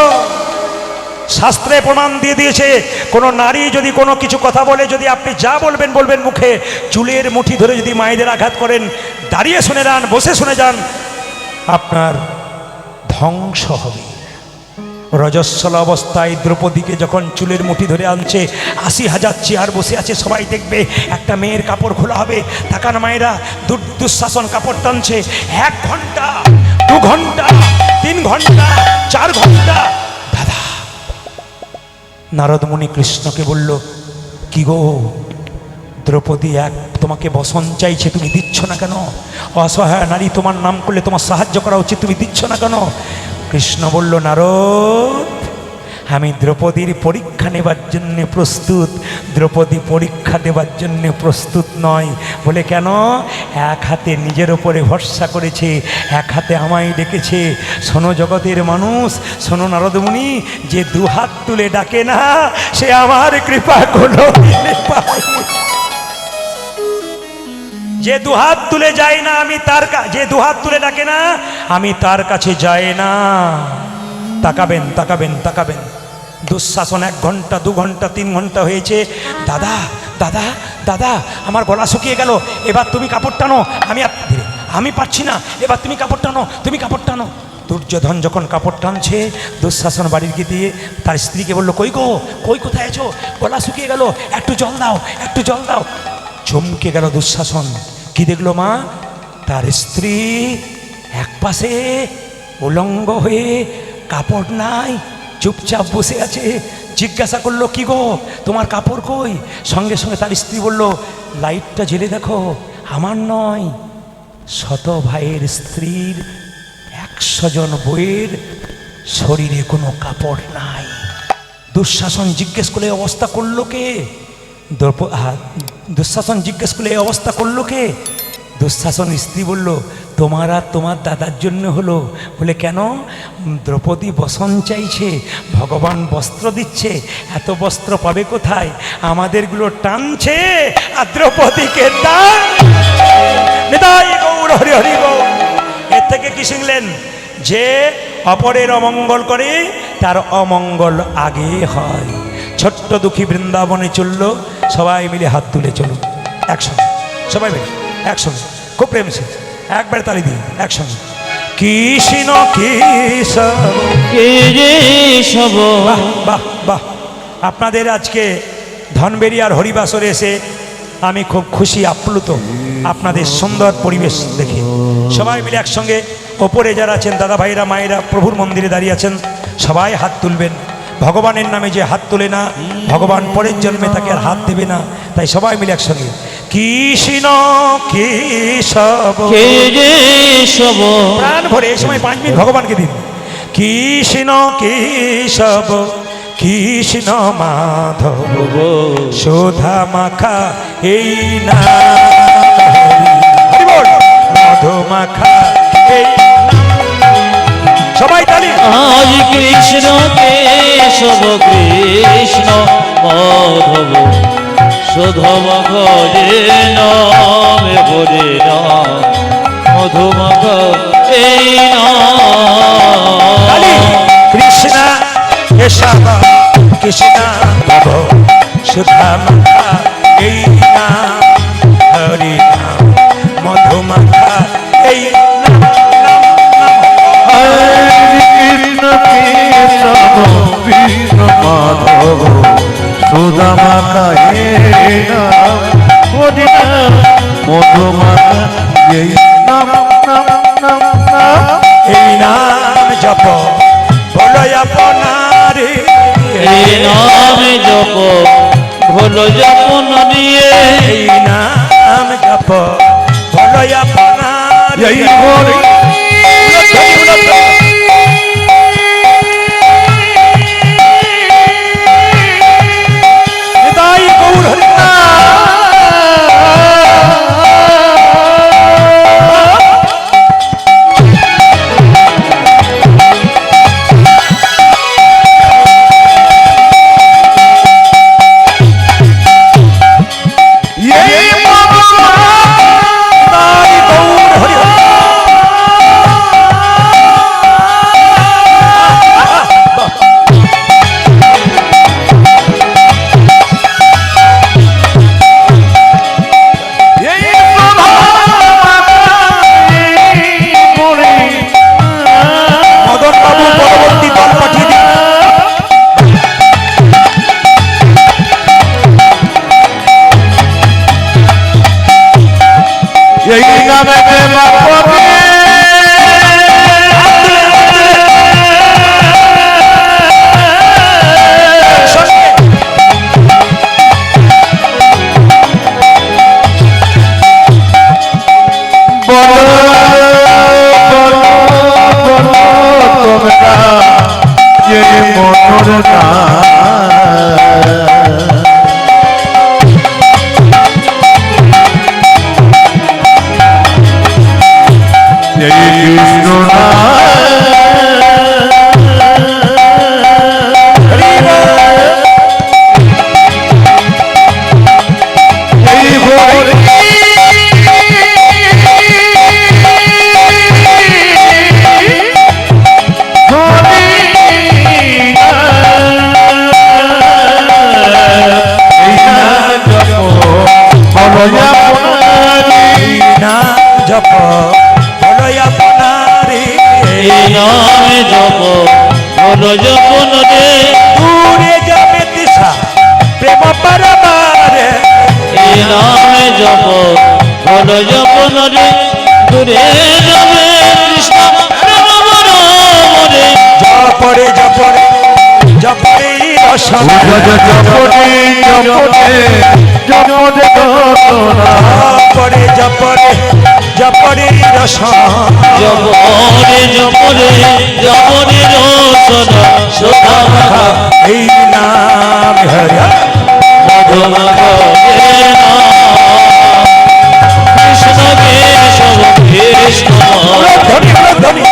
শাস্ত্রে প্রমাণ দিয়ে দিয়েছে, কোনো নারী যদি কোনো কিছু কথা বলে, যদি আপনি যা বলবেন বলবেন মুখে, চুলের মুঠি ধরে যদি মায়েদের আঘাত করেন, দাঁড়িয়ে শুনে যান, বসে শুনে যান, আপনার ধ্বংস হবে। রজস্বলা অবস্থায় দ্রৌপদীকে যখন চুলের মুঠি ধরে আনছে, ৮০,০০০ চেয়ার বসে আছে, সবাই দেখবে, একটা মেয়ের কাপড় খোলা হবে। তাকান মায়েরা, দুঃশাসন কাপড় টানছে, ১ ঘন্টা, ২ ঘন্টা, ৩ ঘন্টা, ৪ ঘন্টা। দাদা, নারদ মুনি কৃষ্ণকে বলল, কি গো দ্রৌপদী তোমাকে বসন চাইছে, তুমি দিচ্ছ না কেন? অসহায় নারী, তোমার নাম করলে তোমার সাহায্য করা উচিত, তুমি দিচ্ছ না কেন? কৃষ্ণ বলল, নারদ, আমি দ্রৌপদীর পরীক্ষা নেবার জন্য প্রস্তুত, দ্রৌপদী পরীক্ষা দেবার জন্য প্রস্তুত নয়। বলে কেন? এক হাতে নিজের ওপরে ভরসা করেছে, এক হাতে আমায় ডেকেছে। শোনো জগতের মানুষ, শোনো নারদমুনি, যে ২ হাত তুলে ডাকে না, সে আমার কৃপা কোনো পায়। যে ২ হাত তুলে যায় না, আমি তার যে ২ হাত তুলে ডাকে না, আমি তার কাছে যাই না। তাকাবেন, তাকাবেন, তাকাবেন। দুঃশাসন ১ ঘন্টা, ২ ঘন্টা, ৩ ঘন্টা হয়েছে। দাদা, দাদা, দাদা, আমার গলা শুকিয়ে গেল, এবার তুমি কাপড় টানো। আমি পারছি না, এবার তুমি কাপড় টানো, তুমি কাপড় টানো। দুর্যোধন যখন কাপড় টানছে, দুঃশাসন বাড়ির গিয়ে দিয়ে তার স্ত্রীকে বললো, কই গো, কই, কোথায় আছো? গলা শুকিয়ে গেল, একটু জল দাও, একটু জল দাও। চমকে গেল দুঃশাসন। কি দেখলো মা? তার স্ত্রী একপাশে উলঙ্গ হয়ে, কাপড় নাই, চুপচাপ বসে আছে। জিজ্ঞাসা করলো, কি গো, তোমার কাপড় কই? সঙ্গে সঙ্গে তার স্ত্রী বলল, লাইটটা জ্বেলে দেখো, আমার নয়, ১০০ ভাইয়ের স্ত্রীর, ১০০ জন বইয়ের শরীরে কোনো কাপড় নাই। দুঃশাসন জিজ্ঞেস করলে অবস্থা করলো কে? দুঃশাসন জিজ্ঞেস করলে এই অবস্থা করলো কে? দুঃশাসন স্ত্রী বলল, তোমার আর তোমার দাদার জন্য হলো। বলে কেন? দ্রৌপদী বসন চাইছে, ভগবান বস্ত্র দিচ্ছে, এত বস্ত্র পাবে কোথায়? আমাদেরগুলো টানছে, আর দ্রৌপদীকে টান। নিতাই গৌর হরি হরি গৌর। এর থেকে কি শিখলেন? যে অপরের অমঙ্গল করে, তার অমঙ্গল আগে হয়। ছোট্ট দুঃখী বৃন্দাবনে চললো, সবাই মিলে হাত তুলে চলুন একসঙ্গে, সবাই মিলে একসঙ্গে, খুব প্রেম সে, একবারে তালি দিন একসঙ্গে। কৃষ্ণ কেশব। বাহ বাহ বাহ। আপনাদের আজকে ধনবেরিয়ার হরিবাসরে এসে আমি খুব খুশি, আপ্লুত আপনাদের সুন্দর পরিবেশ দেখে। সবাই মিলে একসঙ্গে, ওপরে যারা আছেন দাদা ভাইরা, মায়েরা প্রভুর মন্দিরে দাঁড়িয়ে আছেন, সবাই হাত তুলবেন। ভগবানের নামে যে হাত তোলে না, ভগবান পরের জন্মে তাকে আর হাত দেবে না। তাই সবাই মিলে একসঙ্গে, কৃষ্ণ কেশব কেশব। প্রাণ ভরে এই সময় 5 মিনিট ভগবানকে দিন। কৃষ্ণ কেশব, কৃষ্ণ মাধব, সুধা মাখা এই না, মধু মাখা এই না। সবাই তালি। আজ কৃষ্ণ কেশব, কৃষ্ণ মাধব, সুধমখ যে নামে হরে নাম, মধুমখ এই নাম। কৃষ্ণ কেশব, কৃষ্ণ মাধব, সুধা মাখা এই নাম, হরি নাম, মধু মাখা এই নাম। কৃষ্ণ কেশব, কৃষ্ণ মাধব, সুদামা কাহে নাম, হরি নাম। নামে জপ ভোলো যপন দিয়ে এই নাম জপ বলো আপনার এই হরি নিতাই গৌর হরি এই নিতাই গৌর হরি এই মরে মদন বাবু পরবর্তী দল পাঠিয়ে দিন এই নামে বাপরে তোমরা যে মনোর না জয় কৃষ্ণ নাম জপ বলো আপনার এই নামে জপ ভোলো যপন রে দূরে যাবে দিশা প্রেম পরবার এই নামে জপ ভোলো যপন রে দূরে যাবে কৃষ্ণ প্রেম মরে জপরে জপরে জপরে রসম জপরে জপরে জপরে জপরে জপরে জপরে রসম জপরে জপরে জপরে রসন সোধা মাখা এই নাম হরি মধু মাখা কৃষ্ণ কেশব কৃষ্ণ ধ্বনি ধ্বনি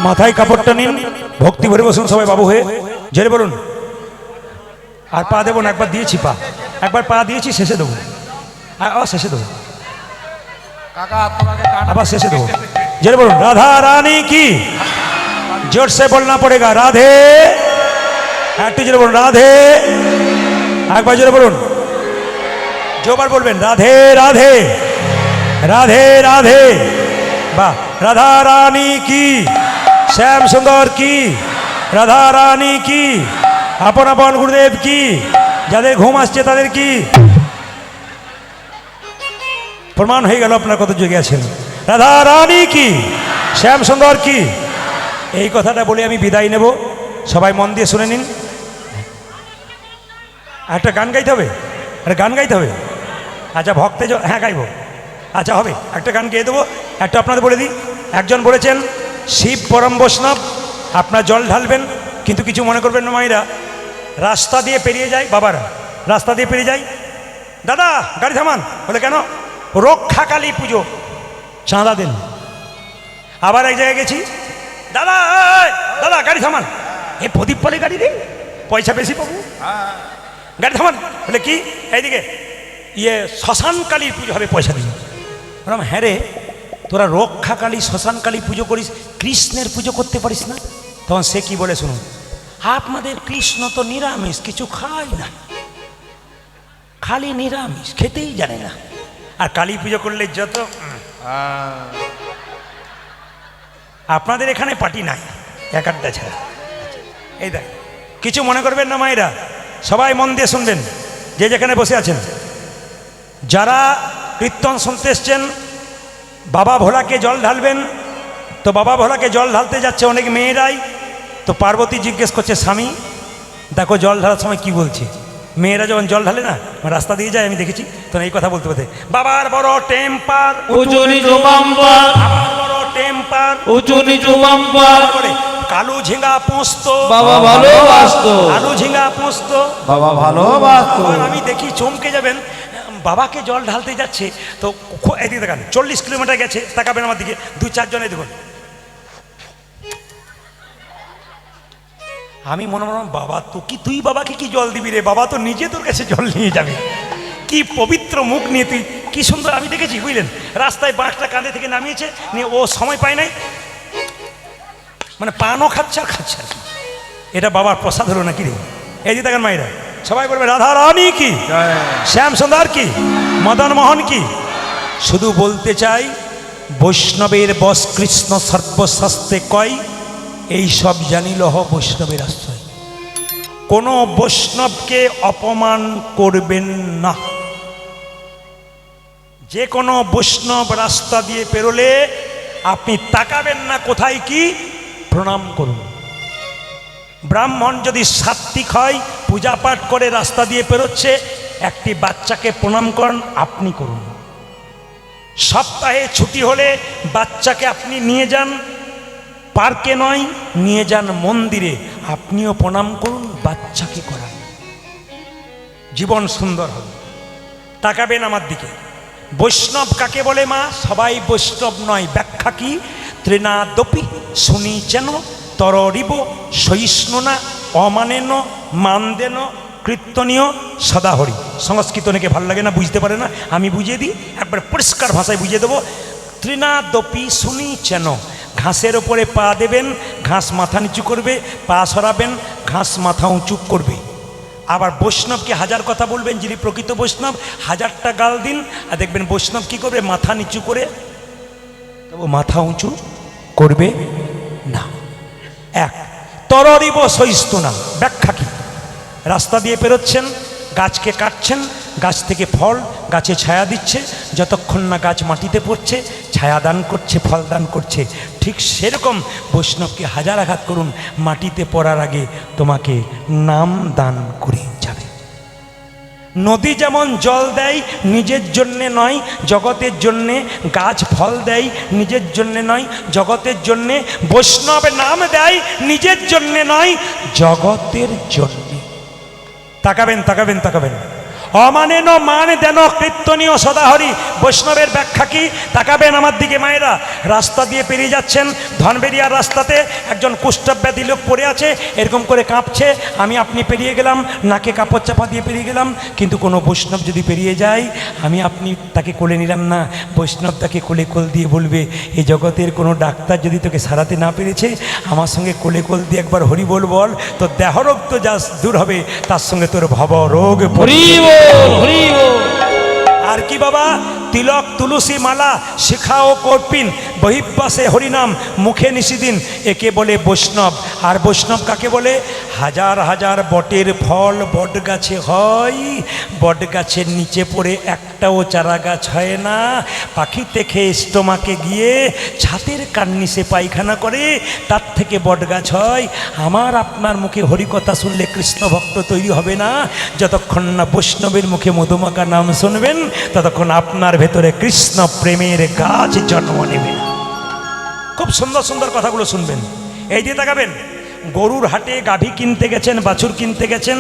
মাথায় কাপড়টা নিন ভক্তি ভরে বসুন সবাই বাবু হয়ে জেরে বলুন আর পা দেবো না একবার দিয়েছি পা একবার পা দিয়েছি শেষে দেবো আবার শেষে দেবো আবার শেষে দেবো জেরে বলুন রাধা রানী কি जोर से बोलना पड़ेगा राधे একটু জোরে বলুন রাধে একবার জোরে বলুন জোবার বলবেন রাধে রাধে রাধে রাধে বাহ রাধা রানী কি শ্যাম সুন্দর কি রাধা রানী কি আপন আপন গুরুদেব কি যাদের ঘুম আসছে তাদের কি প্রমাণ হয়ে গেল আপনার কত যোগে আছেন রাধা রানী কি শ্যাম সুন্দর কি এই কথাটা বলে আমি বিদায় নেব সবাই মন দিয়ে শুনে নিন একটা গান গাইতে হবে একটা গান গাইতে হবে আচ্ছা ভক্তে হ্যাঁ গাইব আচ্ছা হবে একটা গান গেয়ে দেবো একটা আপনাদের বলে দিই একজন বলেছেন শিব পরম বৈষ্ণব আপনার জল ঢালবেন কিন্তু কিছু মনে করবেন না মায়েরা রাস্তা দিয়ে পেরিয়ে যায় বাবারা রাস্তা দিয়ে পেরিয়ে যায় দাদা গাড়ি থামান বলে কেন রক্ষাকালী পুজো চাঁদা দেন আবার এক জায়গায় গেছি দাদা দাদা গাড়ি থামান এ প্রদীপ পলে গাড়ি রে পয়সা বেশি পাবো গাড়ি থামান বলে কি এইদিকে ইয়ে শ্মশানকালীর পুজো হবে পয়সা দিন বললাম হ্যাঁ রে তোরা রক্ষাকালী শ্মশানকালী পুজো করিস কৃষ্ণের পুজো করতে পারিস না তখন সে কি বলে শুনুন আপনাদের কৃষ্ণ তো নিরামিষ, কিছু খায় না, খালি নিরামিষ, খেতেই জানে না। আর কালী পুজো করলে যত আপনাদের এখানে পার্টি নাই, এক আড্ডা ছাড়া। এই দেখ, কিছু মনে করবেন না মায়েরা, সবাই মন দিয়ে শুনবেন, যে যেখানে বসে আছেন। যারা কীর্তন শুনতে এসছেন, বাবা ভোলাকে জল ঢালবেন, তো বাবা ভোলাকে জল ঢালতে যাচ্ছে অনেক মেয়েরাই। তো পার্বতী জিজ্ঞেস করছে স্বামী দেখো জল ঢালার সময় কি বলছে। মেয়েরা যখন জল ঢালে না, রাস্তা দিয়ে যায়, আমি দেখেছি, তখন এই কথা বলতে বলতে, বাবার বড় টেম্পার, উঁচু নিচু বাম্পার, বাবার বড় টেম্পার, উঁচু নিচু বাম্পার, করে কালু ঝিঙ্গা পোস্ত, বাবা ভালোবাসতো, আলু ঝিঙ্গা পোস্ত। বাবা ভালোবাসতো। আবার আমি দেখি চমকে যাবেন, বাবাকে জল ঢালতে যাচ্ছে, তো এদিকে দেখান 40 কিলোমিটার গেছে, তাকাবেন আমার দিকে, 2-4 জনে দেখুন। আমি মনে মনে বাবা তো কি, তুই বাবাকে কি জল দিবি রে, বাবা তো নিজে তোর কাছে জল নিয়ে যাবে। কি পবিত্র মুখ নিয়ে তুই, কি সুন্দর আমি দেখেছি, বুঝলেন। রাস্তায় বাঁশটা কাঁধে থেকে নামিয়েছে, নিয়ে ও সময় পায় নাই, মানে পানও খাচ্ছে আর খাচ্ছে আর কি। এটা বাবার প্রসাদ হলো নাকি রে। এই যে দেখেন মায়েরা, সবাই বলবে রাধা রানী কি, শ্যাম সুন্দর কি, মদন মোহন কি। শুধু বলতে চাই, বৈষ্ণবের বশ কৃষ্ণ সর্বশাস্ত্রে কয়, এই সব জানিলহ বৈষ্ণবের আশ্রয়। কোনো বৈষ্ণবকে অপমান করবেন না। যে কোনো বৈষ্ণব রাস্তা দিয়ে পেরোলে আপনি তাকাবেন না কোথায় কি, প্রণাম করুন। ব্রাহ্মণ যদি সাত্বিক হয়, পূজা পাঠ করে রাস্তা দিয়ে পেরোচ্ছে, একটি বাচ্চাকে প্রণাম করেন, আপনি করুন। সপ্তাহে ছুটি হলে বাচ্চাকে আপনি নিয়ে যান, পার্কে নয়, নিয়ে যান মন্দিরে, আপনিও প্রণাম করুন, বাচ্চাকে করান, জীবন সুন্দর হবে। তাকাবেন আমার দিকে। বৈষ্ণব কাকে বলে মা? সবাই বৈষ্ণব নয়। ব্যাখ্যা কি? তৃণাদপি শুনিচেন তরিব সহিষ্ণুনা অমানেন মানদেন কীর্তনীয় সদাহরি। সংস্কৃত অনেকে ভালো লাগে না, বুঝতে পারে না, আমি বুঝিয়ে দিই, একবার পরিষ্কার ভাষায় বুঝিয়ে দেবো। তৃণাদপি শুনিচেন, ঘাসের ওপরে পা দেবেন, ঘাস মাথা নিচু করবে, পা সরাবেন, ঘাস মাথা উঁচু করবে। আবার বৈষ্ণবকে হাজার কথা বলবেন, যিনি প্রকৃত বৈষ্ণব 1000টা গাল দিন, আর দেখবেন বৈষ্ণব কী করবে, মাথা নিচু করে, তবু মাথা উঁচু করবে না। এক, তরিব সহিষ্ণুনা। ব্যাখ্যা কি? রাস্তা দিয়ে পেরোচ্ছেন, গাছকে কাটছেন, গাছ থেকে ফল, গাছে ছায়া দিচ্ছে, যতক্ষণ না গাছ মাটিতে পড়ছে, ছায়া দান করছে, ফল দান করছে। ঠিক সেরকম বৈষ্ণবকে হাজার আঘাত করুন, মাটিতে পড়ার আগে তোমাকে নাম দান করে যাবে। নদী যেমন জল দেয় নিজের জন্যে নয়, জগতের জন্যে, গাছ ফল দেয় নিজের জন্যে নয়, জগতের জন্যে, বৈষ্ণব নাম দেয় নিজের জন্যে নয়, জগতের জন্যে। তাকাবেন তাকাবেন তাকাবেন। অমানেন মান দেন কীর্তনীয় সদাহরি। বৈষ্ণবের ব্যাখ্যা কি? তাকাবেন আমার দিকে মায়েরা। রাস্তা দিয়ে পেরিয়ে যাচ্ছেন, ধনবেরিয়ার রাস্তাতে একজন কুষ্ঠব্যাধি লোক পড়ে আছে, এরকম করে কাঁপছে, আমি আপনি পেরিয়ে গেলাম, নাকে কাপড় চাপা দিয়ে পেরিয়ে গেলাম, কিন্তু কোনো বৈষ্ণব যদি পেরিয়ে যায়, আমি আপনি তাকে কোলে নিলাম না, বৈষ্ণব তাকে কোলে কোল দিয়ে বলবে, এই জগতের কোনো ডাক্তার যদি তোকে সারাতে না পেরেছে, আমার সঙ্গে কোলে কোল দিয়ে একবার হরি বল বল, তোর দেহরোগ তো যা দূর হবে, তার সঙ্গে তোর ভবরোগ। আর কি বাবা? তিলক তুলসী মালা শিখা ও কর্পিন, বহিব্বাসে হরিনাম মুখে নিশিদিন, একে বলে বৈষ্ণব। আর বৈষ্ণব কাকে বলে? হাজার হাজার বটের ফল বট গাছে হয়, বট গাছের নিচে পড়ে একটাও চারা গাছ হয় না, পাখিতে খেয়ে স্টোমাকে গিয়ে ছাতের কান্নিসে পায়খানা করে, তার থেকে বট গাছ হয়। আমার আপনার মুখে হরিকথা শুনলে কৃষ্ণ ভক্ত তৈরি হবে না, যতক্ষণ না বৈষ্ণবের মুখে মধুমাখা নাম শুনবেন, ততক্ষণ আপনার ভেতরে কৃষ্ণ প্রেমের গাছ জন্ম নেবে। খুব সুন্দর সুন্দর কথাগুলো শুনবেন। এই দিয়ে তাকাবেন, গরুর হাটে গাভী কিনতে গেছেন, বাছুর কিনতে গেছেন,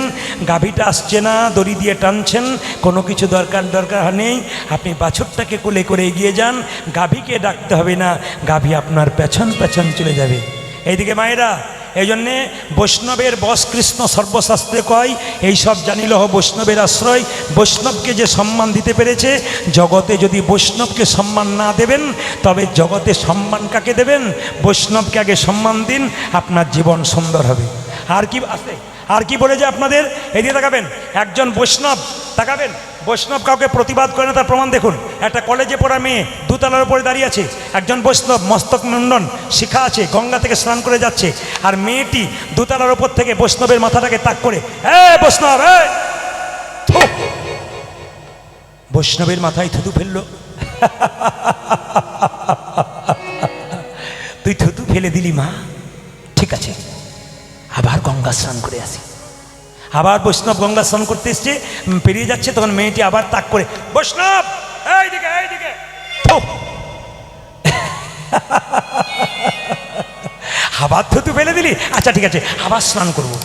গাভীটা আসছে না, দড়ি দিয়ে টানছেন, কোনো কিছু দরকার নেই, আপনি বাছুরটাকে কোলে করে এগিয়ে যান, গাভীকে ডাকতে হবে না, গাভী আপনার পেছন পেছন চলে যাবে। এইদিকে মায়েরা, এই জন্যে বৈষ্ণবের বশ কৃষ্ণ সর্বশাস্ত্রে কয়, এইসব জানিলহ বৈষ্ণবের আশ্রয়। বৈষ্ণবকে যে সম্মান দিতে পেরেছে, জগতে যদি বৈষ্ণবকে সম্মান না দেবেন, তবে জগতে সম্মান কাকে দেবেন? বৈষ্ণবকে আগে সম্মান দিন, আপনার জীবন সুন্দর হবে। আর কি আছে, আর কি বলে যে আপনাদের এদিকে তাকাবেন, একজন বৈষ্ণব তাকাবেন, বৈষ্ণব কাউকে প্রতিবাদ করে না, তার প্রমাণ দেখুন। একটা কলেজে পড়া মেয়ে দোতলার উপরে দাঁড়িয়ে আছে, একজন বৈষ্ণব মস্তক মুন্ডন শিখা আছে, গঙ্গা থেকে স্নান করে যাচ্ছে, আর মেয়েটি দোতলার উপর থেকে বৈষ্ণবের মাথাটাকে তাক করে, বৈষ্ণব থু! বৈষ্ণবের মাথায় থুতু ফেললো। তুই থুতু ফেলে দিলি মা, ঠিক আছে, আবার গঙ্গা স্নান করে আসি। আবার বৈষ্ণব গঙ্গা স্নান করতে এসছে, পেরিয়ে যাচ্ছে, তখন মেয়েটি আবার তাক করে, বৈষ্ণব এইদিকে এইদিকে, থু! আবার থুতু ফেলে দিলি, আচ্ছা ঠিক আছে আবার স্নান করবো।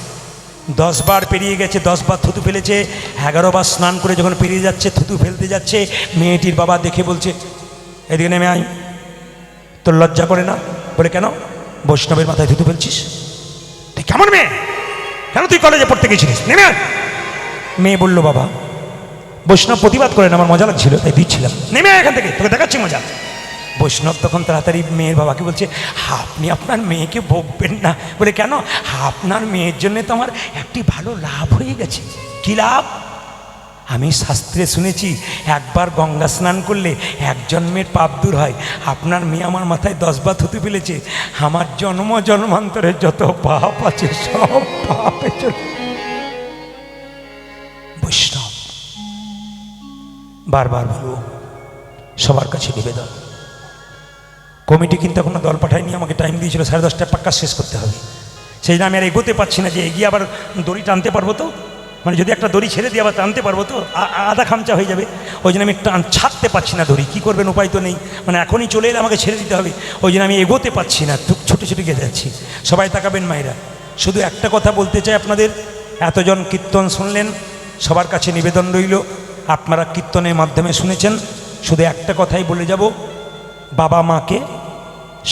10 বার পেরিয়ে গেছে, 10 বার থুতু ফেলেছে, 11 বার স্নান করে যখন পেরিয়ে যাচ্ছে, থুতু ফেলতে যাচ্ছে, মেয়েটির বাবা দেখে বলছে, এদিকে নেমে আয়, তোর লজ্জা করে না? বলে কেন? বৈষ্ণবের মাথায় থুতু ফেলছিস? তুই কেমন মেয়ে, কেন তুই কলেজে পড়তে গেছিলিস, নেমে আয়। মেয়ে বলল, বাবা বৈষ্ণব প্রতিবাদ করেন, আমার মজা লাগছিল তাই দিচ্ছিলাম, নেমে আয় এখান থেকে, তোকে দেখাচ্ছি মজা। বৈষ্ণব তখন তাড়াতাড়ি মেয়ের বাবাকে বলছে, আপনি আপনার মেয়েকে বকবেন না। বলে কেন? আপনার মেয়ের জন্য তো আমার একটি ভালো লাভ হয়ে গেছে। কি লাভ? আমি শাস্ত্রে শুনেছি একবার গঙ্গা স্নান করলে এক জন্মের পাপ দূর হয়। আপনার মেয়ে আমার মাথায় 10 বার থুতু ফেলেছে, আমার জন্ম জন্মান্তরের যত পাপ আছে সব পাপে চলে। বৈষ্ণব বারবার বলবো, সবার কাছে নিবেদন, কমিটি কিন্তু এখনো দল পাঠায়নি, আমাকে টাইম দিয়েছিল 10:30টায় পাক্কা শেষ করতে হবে। সেই জন্য আমি আর এগোতে পারছি না, যে এগিয়ে আবার দড়ি টানতে পারবো তো, মানে যদি একটা দড়ি ছেড়ে দিয়ে আবার টানতে পারবো তো, আধা খামচা হয়ে যাবে। ওই জন্য আমি ছাড়তে পারছি না দড়ি, কী করবেন উপায় তো নেই, মানে এখনই চলে এলে আমাকে ছেড়ে দিতে হবে। ওই জন্য আমি এগোতে পারছি না, ছুটে ছুটে গিয়ে যাচ্ছি। সবাই তাকাবেন মায়েরা, শুধু একটা কথা বলতে চাই আপনাদের, এতজন কীর্তন শুনলেন, সবার কাছে নিবেদন রইল, আপনারা কীর্তনের মাধ্যমে শুনেছেন, শুধু একটা কথাই বলে যাব, বাবা মাকে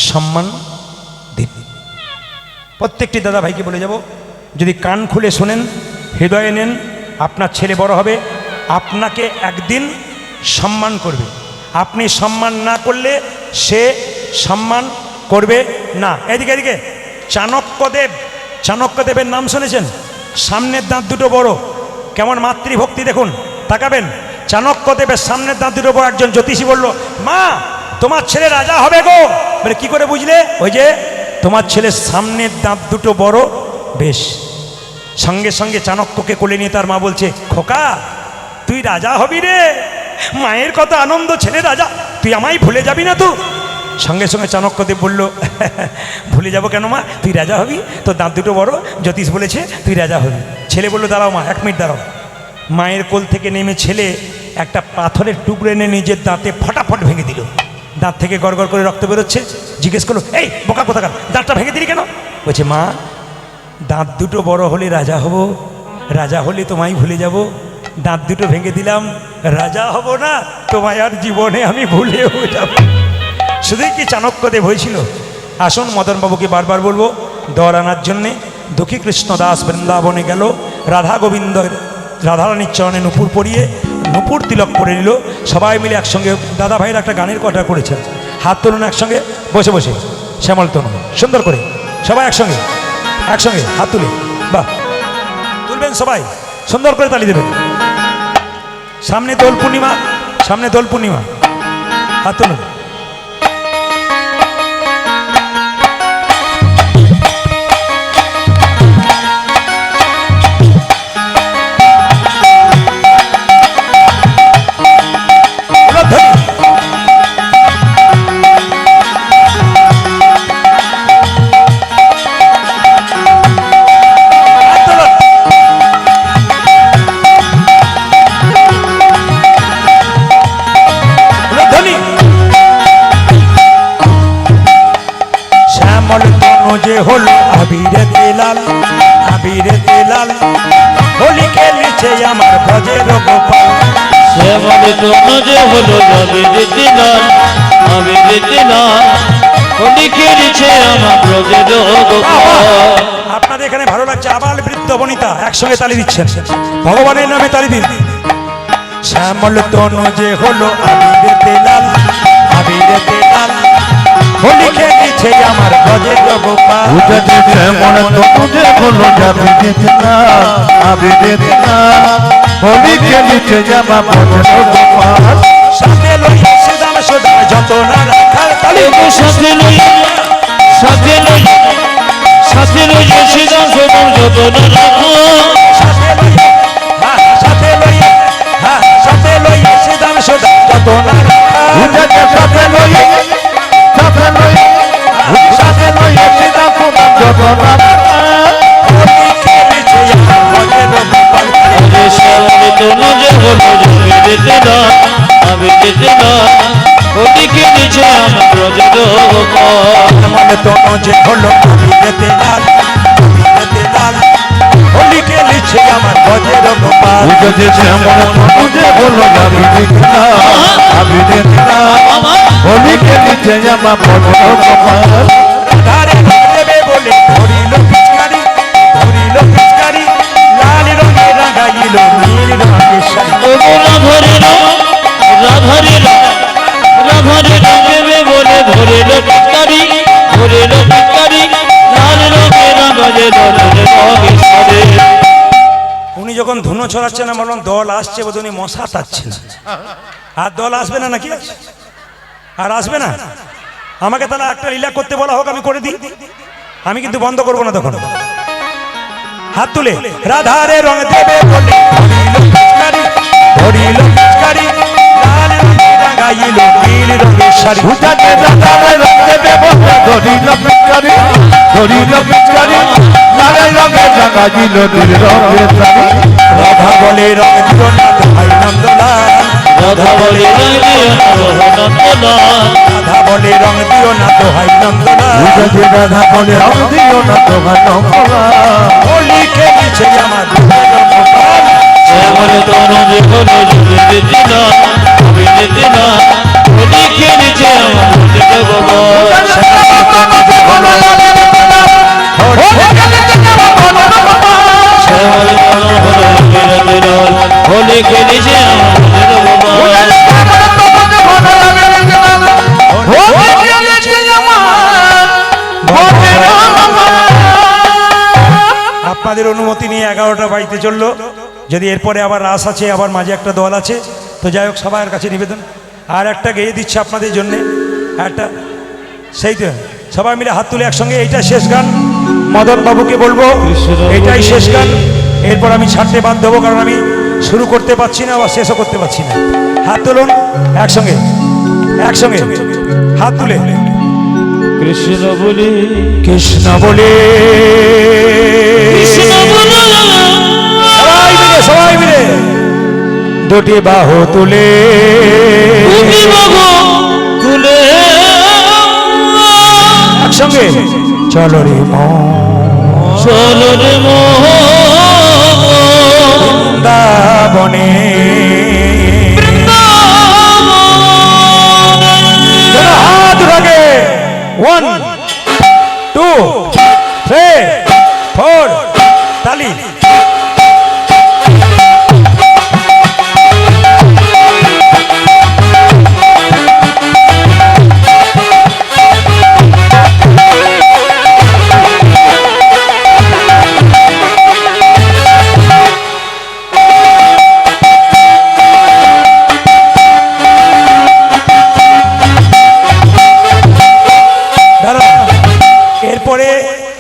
সম্মান দিন। প্রত্যেকটি দাদা ভাইকে বলে যাব, যদি কান খুলে শোনেন, হৃদয়ে নেন, আপনার ছেলে বড় হবে, আপনাকে একদিন সম্মান করবে। আপনি সম্মান না করলে সে সম্মান করবে না। এদিকে এদিকে, চাণক্যদেবের নাম শুনেছেন? সামনের দাঁত দুটো বড়, কেমন মাতৃভক্তি দেখুন, তাকাবেন। চাণক্যদেবের সামনের দাঁত দুটো বড়, একজন জ্যোতিষী বলল, মা তোমার ছেলে রাজা হবে গো। বলে কি করে বুঝলে? ওই যে তোমার ছেলের সামনের দাঁত দুটো বড়, বেশ। সঙ্গে সঙ্গে চাণক্যকে কোলে নিয়ে তার মা বলছে, খোকা তুই রাজা হবি রে, মায়ের কত আনন্দ, ছেলে রাজা, তুই আমায় ভুলে যাবি না তো? সঙ্গে সঙ্গে চাণক্যদেব বলল, ভুলে যাব কেন মা, তুই রাজা হবি, তোর দাঁত দুটো বড়, জ্যোতিষ বলেছে তুই রাজা হবি। ছেলে বলল, দাঁড়াও মা, 1 মিনিট দাঁড়াও। মায়ের কোল থেকে নেমে ছেলে একটা পাথরের টুকরো এনে নিজের দাঁতে ফটাফট ভেঙে দিল। দাঁত থেকে গড়গড় করে রক্ত বেরোচ্ছে। জিজ্ঞেস করলো, এই বোকা কোথাকার, দাঁতটা ভেঙে দিলি কেন? বলছে, মা দাঁত দুটো বড় হলে রাজা হব, রাজা হলে তোমায় ভুলে যাব, দাঁত দুটো ভেঙে দিলাম, রাজা হব না, তোমায় আর জীবনে আমি ভুলেও যাব। শুধুই কি চাণক্যদেব হয়েছিল? আসুন মদনবাবুকে বারবার বলবো, দর আনার জন্যে দুঃখী কৃষ্ণ দাস বৃন্দাবনে গেল, রাধা গোবিন্দের রাধারানীর চরণে নুপুর পরিয়ে নুপুর তিলক পরে নিল। সবাই মিলে একসঙ্গে দাদা ভাইয়ের একটা গানের কথা করেছেন, হাত তুলুন একসঙ্গে বসে বসে, শ্যামল তনু সুন্দর করে, সবাই একসঙ্গে একসঙ্গে হাত তুলে, বাহ তুলবেন সবাই, সুন্দর করে তালি দেবেন। সামনে দোল পূর্ণিমা, সামনে দোল পূর্ণিমা, হাত তুলুন। যে হলো আবিরে তেলাল, আবিরে তেলাল, হোলি খেলেছে আমার ব্রজের গোপাল। শ্যামল তনু যে হলো আবিরে তেলাল, আবিরে তেলাল, হোলি খেলেছে আমার ব্রজের গোপাল। আপনাদের এখানে ভালো লাগছে? আবাল বৃদ্ধ বনিতা একসঙ্গে তালি দিচ্ছেন, ভগবানের নামে তালি দিন। শ্যামল তনু যে হলো আবিরে তেলাল, আবিরে তেলাল, হোলি খেলেছে লিছে আমার ব্রজের গোপাল। উঠেছে শ্যামল তনু যে হলো যাবি না আবি না হোলি খেলিছে যাবা ব্রজের গোপাল। সাথে লইয়া সুদাম সুদাম যত না রাখার তালি। সাথে লইয়া সাথে লইয়া সাথে লইয়া সিদাম সুদাম যত না রাখো। সাথে লইয়া সাথে লইয়া সাথে লইয়া সুদাম সুদাম যত না রাখার। উঠেছে সাথে লইয়া সাথে লইয়া সাথে লইয়া সীতা সুদাম যত না হোলি খেলিছে আমার ব্রজের গোপাল। আরে শ্যামল তনু যে হলো যাবি না আবি না হোলি খেলিছে আমার ব্রজের গোপাল। মনে তনু যে হলো কবিতে লাল কবিতে লাল হোলি খেলিছে আমার ব্রজের গোপাল। উঠেছে শ্যামল তনু যে হলো যাবি না আবি না হোলি খেলিছে যাবা ব্রজের গোপাল। ধারে দেবে বলে ধরিল পিচকারি ধরিল পিচকারি লাল রঙে রাঙাইল নীল রঙের শাড়ি। রাধারে রাঙেবে বলে ধরিল পিচকারি ধরিল পিচকারি লাল রঙে রাঙালে রঙের সারে। উনি যখন ধুনো ছড়াচ্ছেন না বললাম দল আসছে বোধ উনি মশা তাচ্ছে না। আর দল আসবে না নাকি আর আসবে না? আমাকে তাহলে একটা লীলা করতে বলা হোক আমি করে দিই, আমি কিন্তু বন্ধ করবো না তখন। হাত তুলে রাধারে রং দেবে বলে ধরিল পিচকারি ধরিল পিচকারি লাল রঙে রাঙাইল নীল রঙের শাড়ি। উঠেছে রাধারে রং দেবে বলে ধরিল পিচকারি ধরিল পিচকারি লাল রঙে রাঙাইল নীল রঙের শাড়ি। রাধা বলে রং দিও না দোহাই নন্দলাল। রাধা বলে রাধা বলে রং দিও না দোহাই নন্দলাল। উঠেছে রাধা বলে রং দিও না তোমার নন্দলাল। হোলি খেলিছে আমার ব্রজের গোপাল। শ্যামল তনু যে হলো যাবি না আবি না হোলি খেলিছে আমার ব্রজের গোপাল। শ্যামল তনু হলো যাবি না হোলি খেলিছে আমার ব্রজের গোপাল। আপনাদের অনুমতি নিয়ে 11টা বাড়িতে চললো। যদি এরপরে আবার রাস আছে আবার মাঝে একটা দল আছে তো যাই হোক সবার কাছে নিবেদন আর একটা গেয়ে দিচ্ছে আপনাদের জন্যে একটা সেই তো সবাই মিলে হাত তুলে একসঙ্গে এইটা শেষ গান। মদন বাবুকে বলবো এটাই শেষ গান, এরপর আমি ছাড়তে বাধ্য হবো কারণ আমি শুরু করতে পারছি না বা শেষও করতে পারছি না। হাত তুলুন একসঙ্গে একসঙ্গে হাত তুলে কৃষ্ণ বলি কৃষ্ণ বলে কৃষ্ণ বলি সবাই মিলে দুটি বাহু তুলে তুমি বাবু তুলে একসঙ্গে চলো রে চলো রে বৃন্দাবনে হাত উঠাকে 1 2 3 4 তালি। এরপরে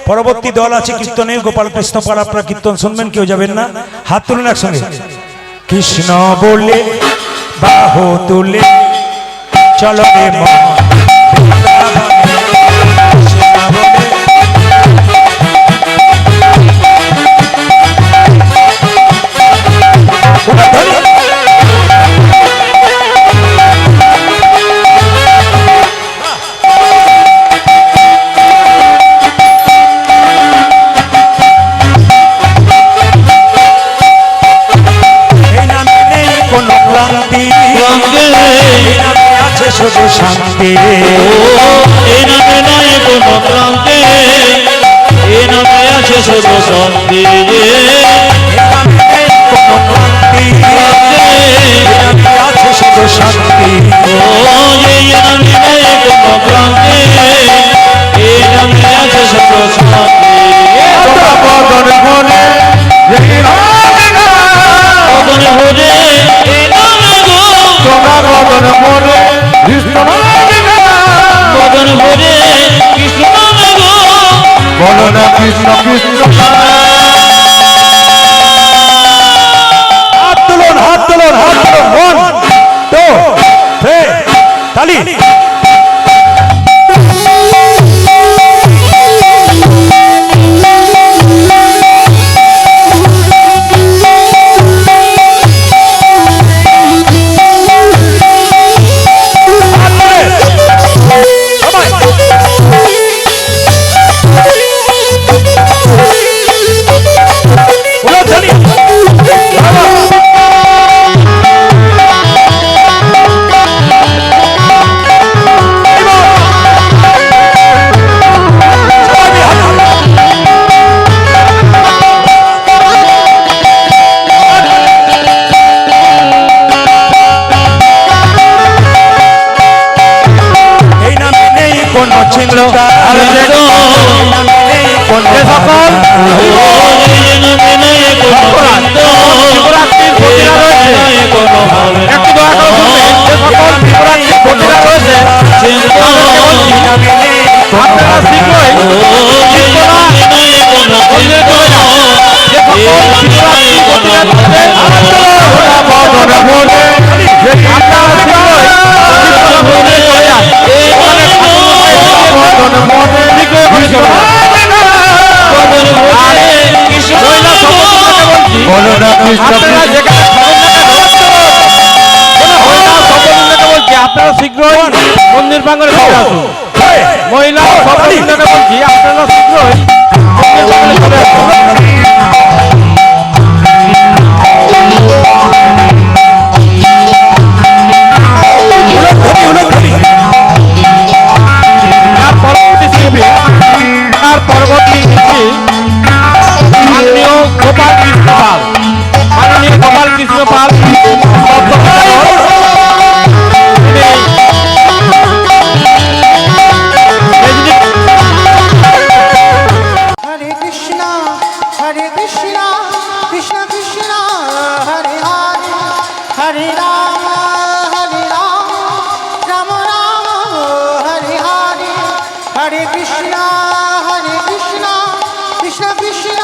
পরবর্তী দল আছে কীর্তনের গোপাল কৃষ্ণ পাল। আপনারা কীর্তন শুনবেন, কেউ যাবেন না। হাত তুলুন একসঙ্গে কৃষ্ণ বলে বাহু তুলে চলো রে মন বৃন্দাবনে। কৃষ্ণ বলে শুধু শান্তি এই নামে নয় কোনো ক্রান্তি এই নামে আছে শুধু শান্তি কোনো ক্লান্তি আছে শুধু শান্তি এই নামে নয় কোনো ক্রান্তি কৃষ্ণ কৃষ্ণ হাত তুলুন হাত তুলুন হাত তুলুন 1 2 3 তালি আপনারা শীঘ্রই মন্দির প্রাঙ্গণে চলে আসুন। মহিলা সর্বনিম্নকে বলছি আপনারা শীঘ্রই মন্দির প্রাঙ্গণে চলে আসুন। তার পরবর্তী শিল্পী মাননীয় গোপাল কৃষ্ণ পাল, মাননীয় গোপাল কৃষ্ণ পাল হরে কৃষ্ণ কৃষ্ণ কৃষ্ণ হরে হরে হরে রাম রাম রাম হরে হরে হরে কৃষ্ণ কৃষ্ণ কৃষ্ণ